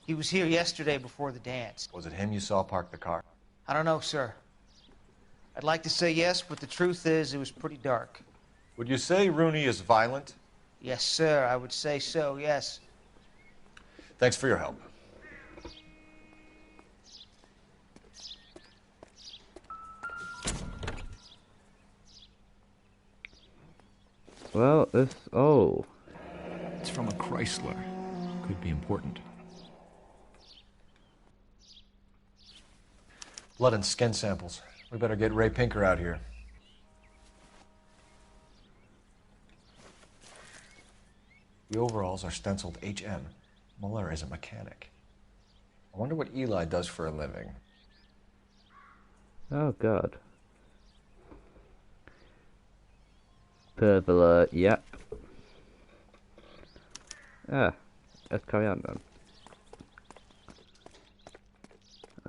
He was here yesterday before the dance. Was it him you saw park the car? I don't know, sir. I'd like to say yes, but the truth is it was pretty dark. Would you say Rooney is violent? Yes, sir. I would say so, yes. Thanks for your help. Well, this... Oh. It's from a Chrysler. Could be important. Blood and skin samples. We better get Ray Pinker out here. The overalls are stenciled HM. Muller is a mechanic. I wonder what Eli does for a living. Oh, God. Pervert, yep. Ah, let's carry on then.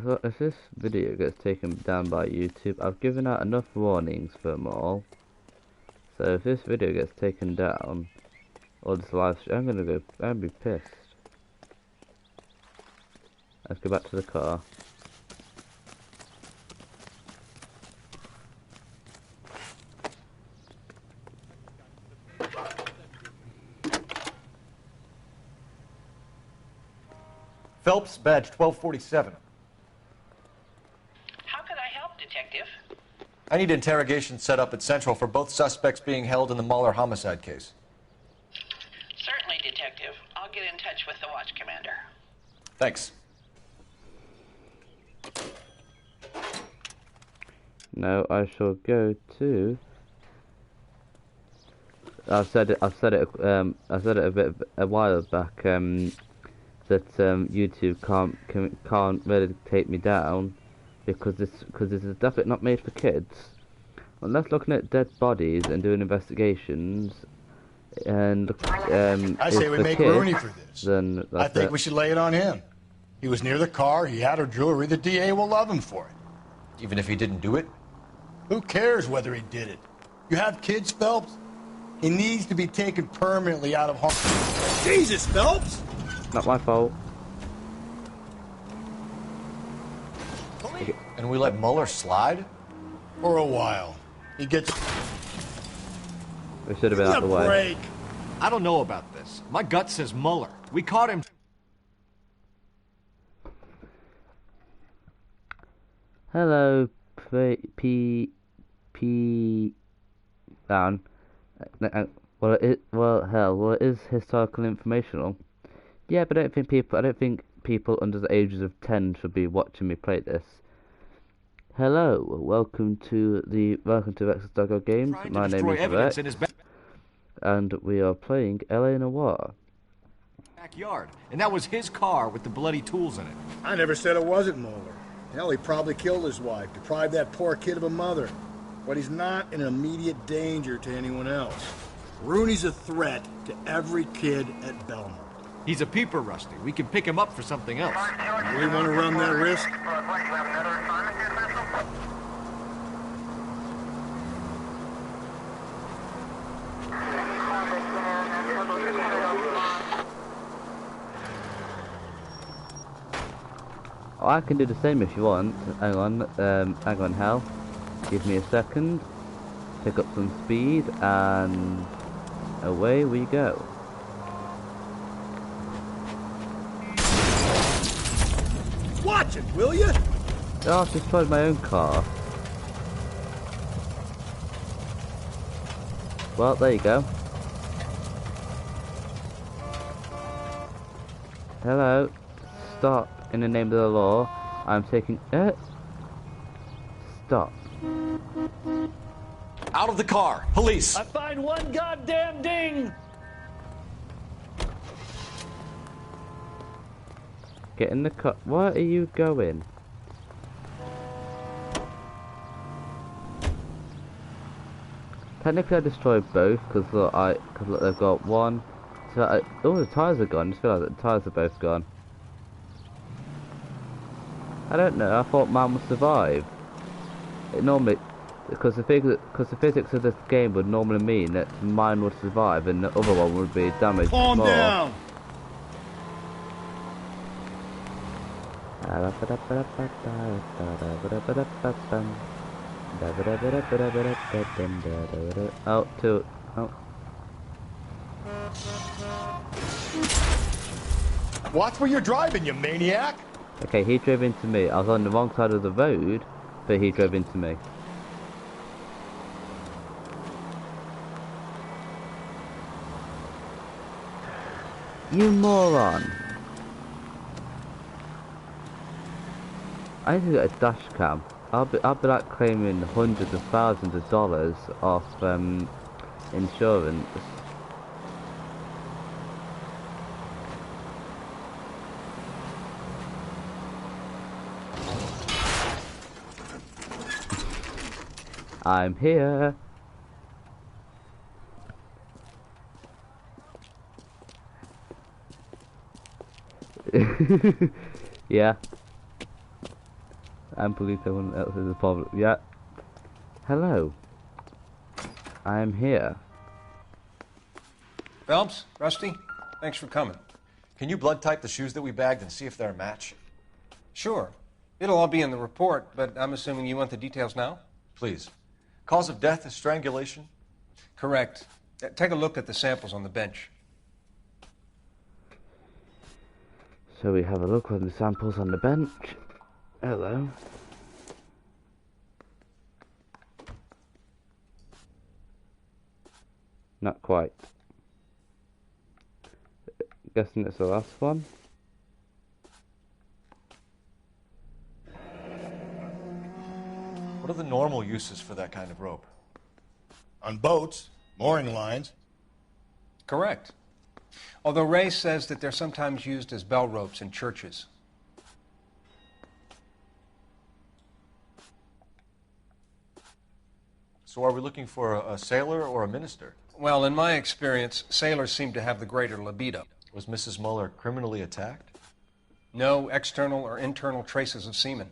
So if this video gets taken down by YouTube, I've given out enough warnings for them all. So if this video gets taken down, or this live stream, I'm gonna be pissed. Let's go back to the car. Phelps, badge 1247. How could I help, Detective? I need interrogation set up at Central for both suspects being held in the Mahler homicide case. I'll get in touch with the watch commander. Thanks. Now I shall go to. I said it a while back. That YouTube can't really take me down because this is definitely not made for kids. Unless looking at dead bodies and doing investigations, and I say we make kids, Rooney for this. Then I think we should lay it on him. He was near the car. He had her jewelry. The DA will love him for it. Even if he didn't do it? Who cares whether he did it? You have kids, Phelps? He needs to be taken permanently out of harm. Jesus, Phelps! Not my fault. And we let Mueller slide? For a while. He gets... We should have been out of the way. Break. I don't know about this. My gut says Mueller. We caught him. Hello, P. Down. Well, it is historical informational. Yeah, but I don't think people under the ages of 10 should be watching me play this. Hello, welcome to Vex's Doggo Games. My name is Rex, and we are playing LA Noire. Backyard, and that was his car with the bloody tools in it. I never said it wasn't Mueller. Hell, he probably killed his wife, deprived that poor kid of a mother. But he's not an immediate danger to anyone else. Rooney's a threat to every kid at Belmont. He's a peeper, Rusty. We can pick him up for something else. You really want to run that risk? Oh, I can do the same if you want. Hang on, Hal. Give me a second. Pick up some speed, and away we go. Watch it, will you? Oh, I've destroyed my own car. Well, there you go. Hello. Stop. In the name of the law, I'm taking... Stop. Out of the car! Police! I find one goddamn ding! Get in the car. Where are you going? Technically I destroyed both, because look, they've got one... So oh, the tyres are gone. I just realised that the tyres are both gone. I don't know, I thought man would survive. It normally... Because the physics of this game would normally mean that mine would survive and the other one would be damaged more. Calm down! Watch where you're driving, you maniac! Okay, he drove into me. I was on the wrong side of the road, but he drove into me. You moron! I need to get a dash cam. I'll be like claiming hundreds of thousands of dollars off insurance. I'm here. Yeah. I believe someone else is a problem. Yeah. Hello. I am here. Phelps, Rusty, thanks for coming. Can you blood type the shoes that we bagged and see if they're a match? Sure. It'll all be in the report, but I'm assuming you want the details now? Please. Cause of death is strangulation? Correct. Take a look at the samples on the bench. So we have a look at the samples on the bench. Hello. Not quite. Guessing it's the last one. What are the normal uses for that kind of rope? On boats, mooring lines. Correct. Although Ray says that they're sometimes used as bell ropes in churches. So are we looking for a sailor or a minister? Well, in my experience, sailors seem to have the greater libido. Was Mrs. Muller criminally attacked? No external or internal traces of semen.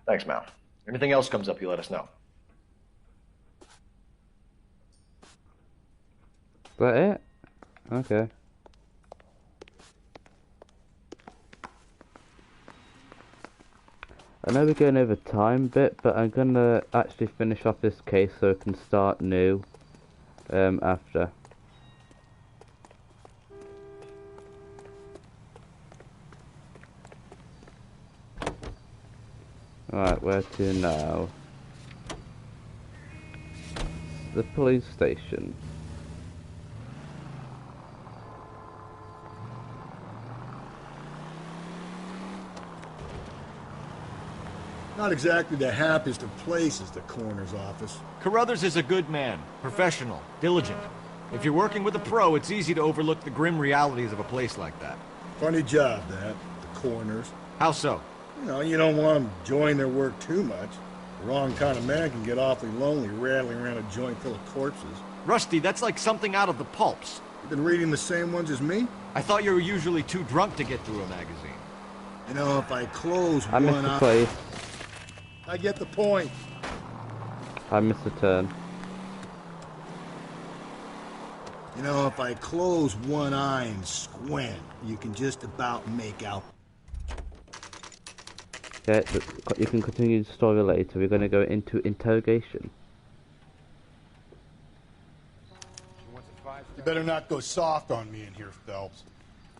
Thanks, Mal. Anything else comes up, you let us know. Is that it? Okay. I know we're going over time a bit, but I'm gonna actually finish off this case so I can start new after. Alright, where to now? The police station. Not exactly the happiest of places, the coroner's office. Carruthers is a good man, professional, diligent. If you're working with a pro, it's easy to overlook the grim realities of a place like that. Funny job, that, the coroner's. How so? You don't want them enjoying their work too much. The wrong kind of man can get awfully lonely rattling around a joint full of corpses. Rusty, that's like something out of the pulps. You been reading the same ones as me? I thought you were usually too drunk to get through a magazine. If I close I missed the place. I get the point. I missed the turn. If I close one eye and squint, you can just about make out. Okay, you can continue the story later. We're going to go into interrogation. You better not go soft on me in here, Phelps.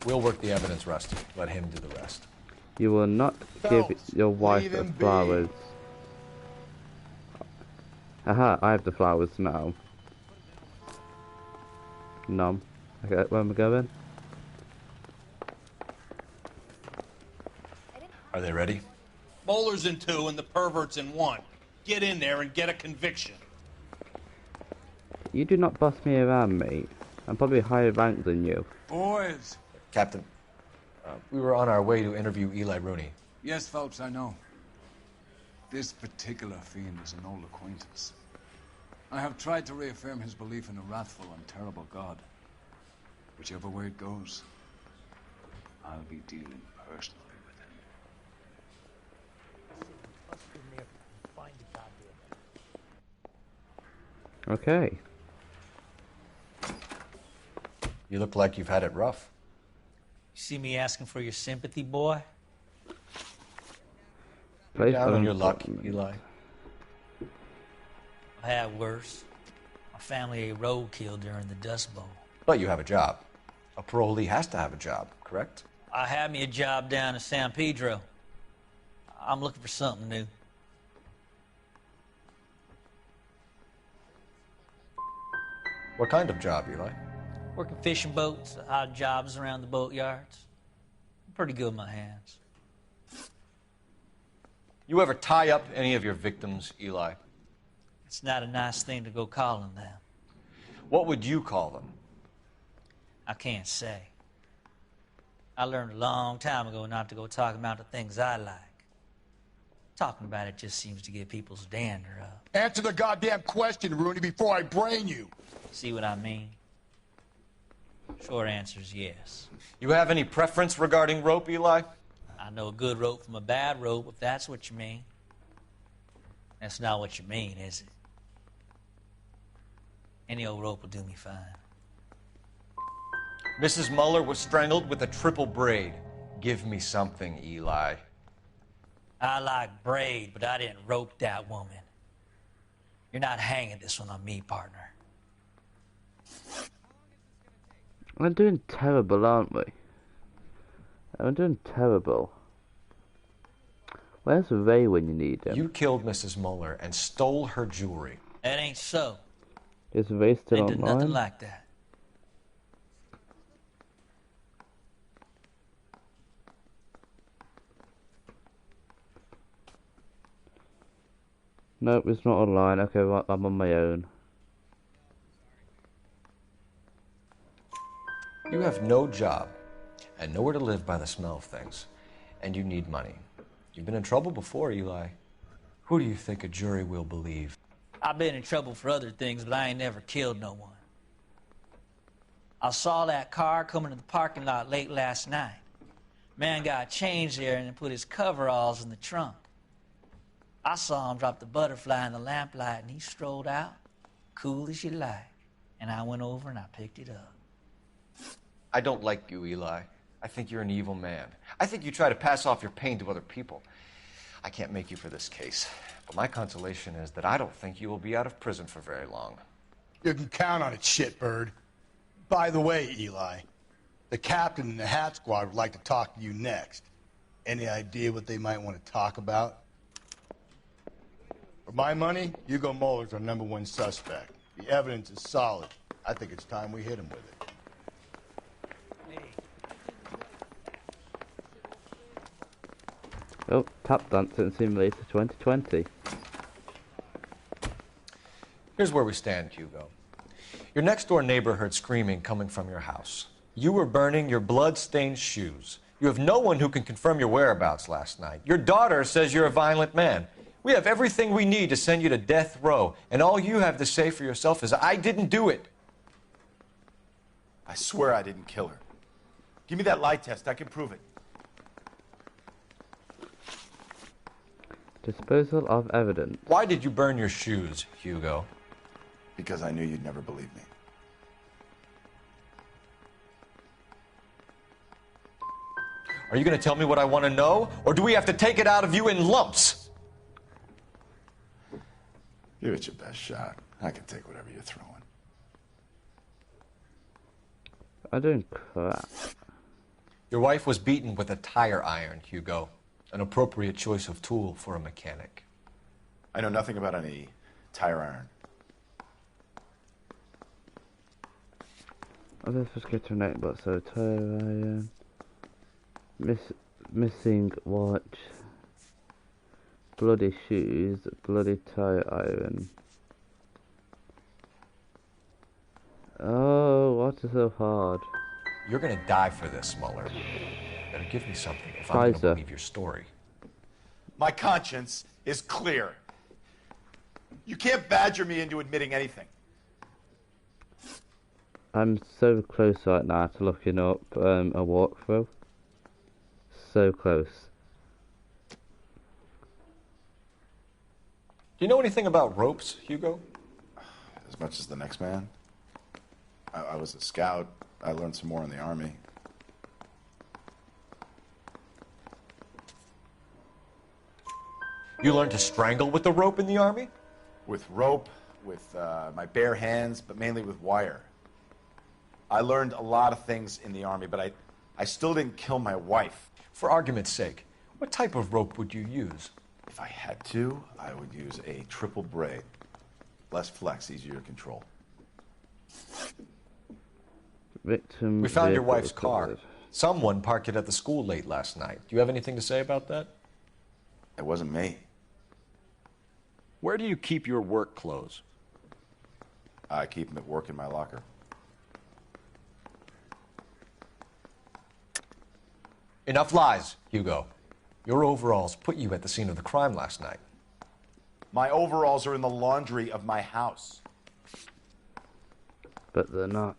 We'll work the evidence, Rusty. Let him do the rest. You will not Phelps, give your wife the flowers. Aha, I have the flowers now. Nom. Okay, where am I going? Are they ready? Moeller's in 2 and the pervert's in 1. Get in there and get a conviction. You do not boss me around, mate. I'm probably higher ranked than you. Boys! Captain, we were on our way to interview Eli Rooney. Yes, Phelps, I know. This particular fiend is an old acquaintance. I have tried to reaffirm his belief in a wrathful and terrible God. Whichever way it goes, I'll be dealing personally with him. Okay. You look like you've had it rough. You see me asking for your sympathy, boy? You're down on your luck, Eli. I had worse. My family ate roadkill during the Dust Bowl. But you have a job. A parolee has to have a job, correct? I had me a job down in San Pedro. I'm looking for something new. What kind of job, Eli? Working fishing boats, odd jobs around the boatyards. I'm pretty good with my hands. You ever tie up any of your victims, Eli? It's not a nice thing to go calling them. What would you call them? I can't say. I learned a long time ago not to go talking about the things I like. Talking about it just seems to get people's dander up. Answer the goddamn question, Rooney, before I brain you. See what I mean? Short answer is yes. You have any preference regarding rope, Eli? I know a good rope from a bad rope, if that's what you mean. That's not what you mean, is it? Any old rope will do me fine. Mrs. Muller was strangled with a triple braid. Give me something, Eli. I like braid, but I didn't rope that woman. You're not hanging this one on me, partner. We're doing terrible, aren't we? We're doing terrible. Where's Ray when you need him? You killed Mrs. Muller and stole her jewelry. That ain't so. Is Ray still They did online? nothing like that. Nope, it's not online. Okay, right, I'm on my own. You have no job and nowhere to live by the smell of things, and you need money. You've been in trouble before, Eli. Who do you think a jury will believe? I've been in trouble for other things, but I ain't never killed no one. I saw that car coming to the parking lot late last night. Man got changed there and then put his coveralls in the trunk. I saw him drop the butterfly in the lamplight, and he strolled out, cool as you like. And I went over and I picked it up. I don't like you, Eli. I think you're an evil man. I think you try to pass off your pain to other people. I can't make you for this case, but my consolation is that I don't think you will be out of prison for very long. You can count on it, shitbird. By the way, Eli, the captain and the Hat Squad would like to talk to you next. Any idea what they might want to talk about? For my money, Hugo Muller's our #1 suspect. The evidence is solid. I think it's time we hit him with it. Oh, Tap Dancing Simulator 2020. Here's where we stand, Hugo. Your next-door neighbor heard screaming coming from your house. You were burning your blood-stained shoes. You have no one who can confirm your whereabouts last night. Your daughter says you're a violent man. We have everything we need to send you to death row, and all you have to say for yourself is, I didn't do it. I swear I didn't kill her. Give me that lie test. I can prove it. Disposal of evidence. Why did you burn your shoes, Hugo? Because I knew you'd never believe me. Are you going to tell me what I want to know, or do we have to take it out of you in lumps? Give it your best shot. I can take whatever you're throwing. I'm doing crap. Your wife was beaten with a tire iron, Hugo. An appropriate choice of tool for a mechanic. I know nothing about any tire iron. Let's just get to an but so tire iron. Missing watch. Bloody shoes. Bloody tire iron. Oh, what is so hard? You're gonna die for this, Muller. Better give me something if I'm gonna believe your story. My conscience is clear. You can't badger me into admitting anything. I'm so close right now to looking up a walkthrough. So close. Do you know anything about ropes, Hugo? As much as the next man. I was a scout. I learned some more in the Army. You learned to strangle with the rope in the Army? With rope, with my bare hands, but mainly with wire. I learned a lot of things in the Army, but I still didn't kill my wife. For argument's sake, what type of rope would you use? If I had to, I would use a triple braid. Less flex, easier to control. Victim. We found your wife's car. Someone parked it at the school late last night. Do you have anything to say about that? It wasn't me. Where do you keep your work clothes? I keep them at work in my locker. Enough lies, Hugo. Your overalls put you at the scene of the crime last night. My overalls are in the laundry of my house. But they're not.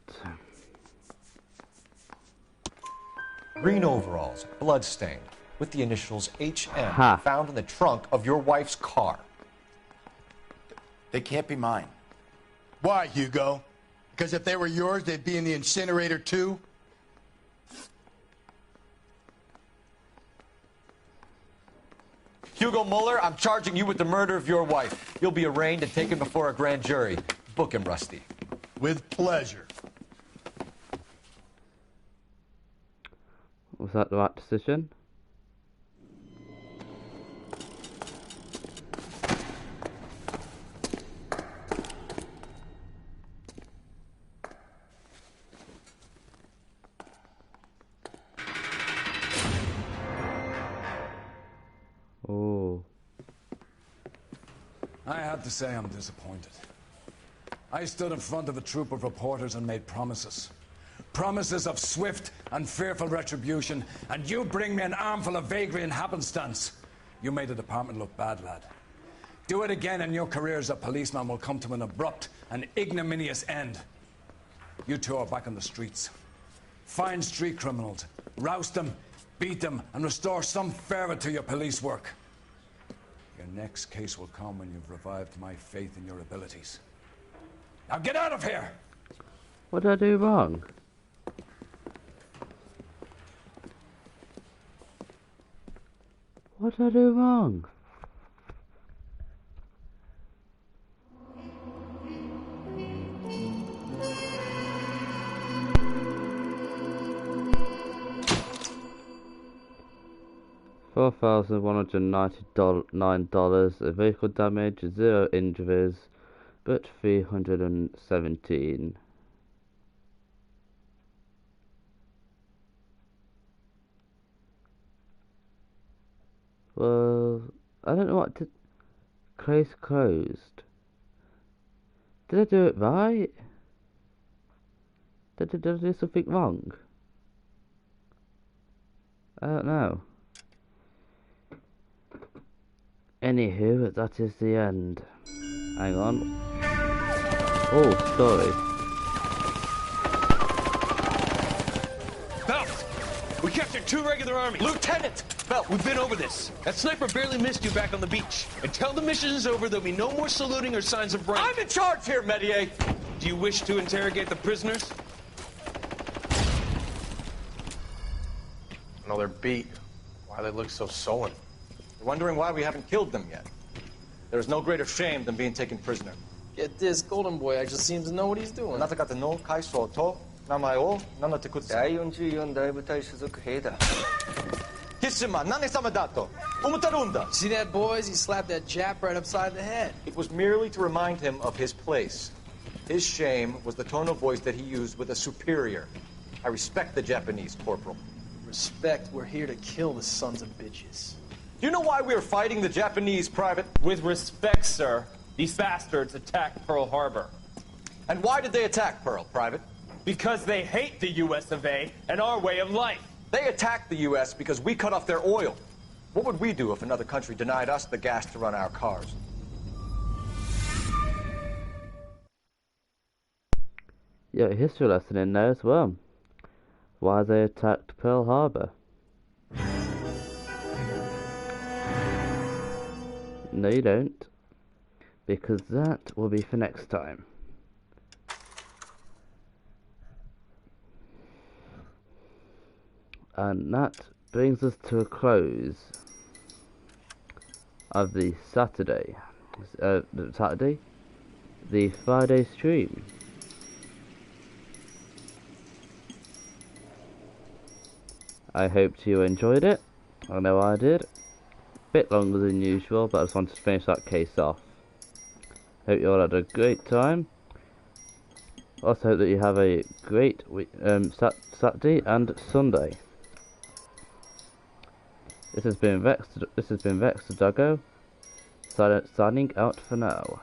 Green overalls, bloodstained, with the initials HM Ha. found in the trunk of your wife's car. They can't be mine. Why, Hugo? Because if they were yours, they'd be in the incinerator too? Hugo Muller, I'm charging you with the murder of your wife. You'll be arraigned and taken before a grand jury. Book him, Rusty. With pleasure. Was that the right decision? I have to say I'm disappointed. I stood in front of a troop of reporters and made promises. Promises of swift and fearful retribution, and you bring me an armful of vagary and happenstance. You made the department look bad, lad. Do it again and your career as a policeman will come to an abrupt and ignominious end. You two are back on the streets. Find street criminals, roust them, beat them, and restore some fervor to your police work. Your next case will come when you've revived my faith in your abilities. Now get out of here! What did I do wrong? What did I do wrong? $4,199, vehicle damage, 0 injuries, but 317. Well, I don't know what to... Case closed. Did I do it right? Did I do something wrong? I don't know. Anywho, that is the end. Hang on. Oh, story. Phelps! We captured 2 regular army. Lieutenant! Phelps, we've been over this. That sniper barely missed you back on the beach. Until the mission is over, there'll be no more saluting or signs of rank. I'm in charge here, Medier! Do you wish to interrogate the prisoners? No, they're beat. Why they look so sullen? You're wondering why we haven't killed them yet. There is no greater shame than being taken prisoner. Get this, Golden Boy actually seems to know what he's doing. あなた方の階層と名前を名乗ってください。第44大部隊所属兵だ。キスマ何様だと思ってるんだ。 See that, boys? He slapped that Jap right upside the head. It was merely to remind him of his place. His shame was the tone of voice that he used with a superior. I respect the Japanese, Corporal. Respect, we're here to kill the sons of bitches. Do you know why we are fighting the Japanese, Private? With respect, sir, these bastards attacked Pearl Harbor. And why did they attack Pearl, Private? Because they hate the US of A and our way of life. They attacked the US because we cut off their oil. What would we do if another country denied us the gas to run our cars? Yeah, a history lesson in there as well. Why they attacked Pearl Harbor. No, you don't. Because that will be for next time. And that brings us to a close of the the Friday stream. I hope you enjoyed it. I know I did. Bit longer than usual, but I just wanted to finish that case off. Hope you all had a great time. Also hope that you have a great week, Saturday and Sunday. This has been Vex Doggo, signing out for now.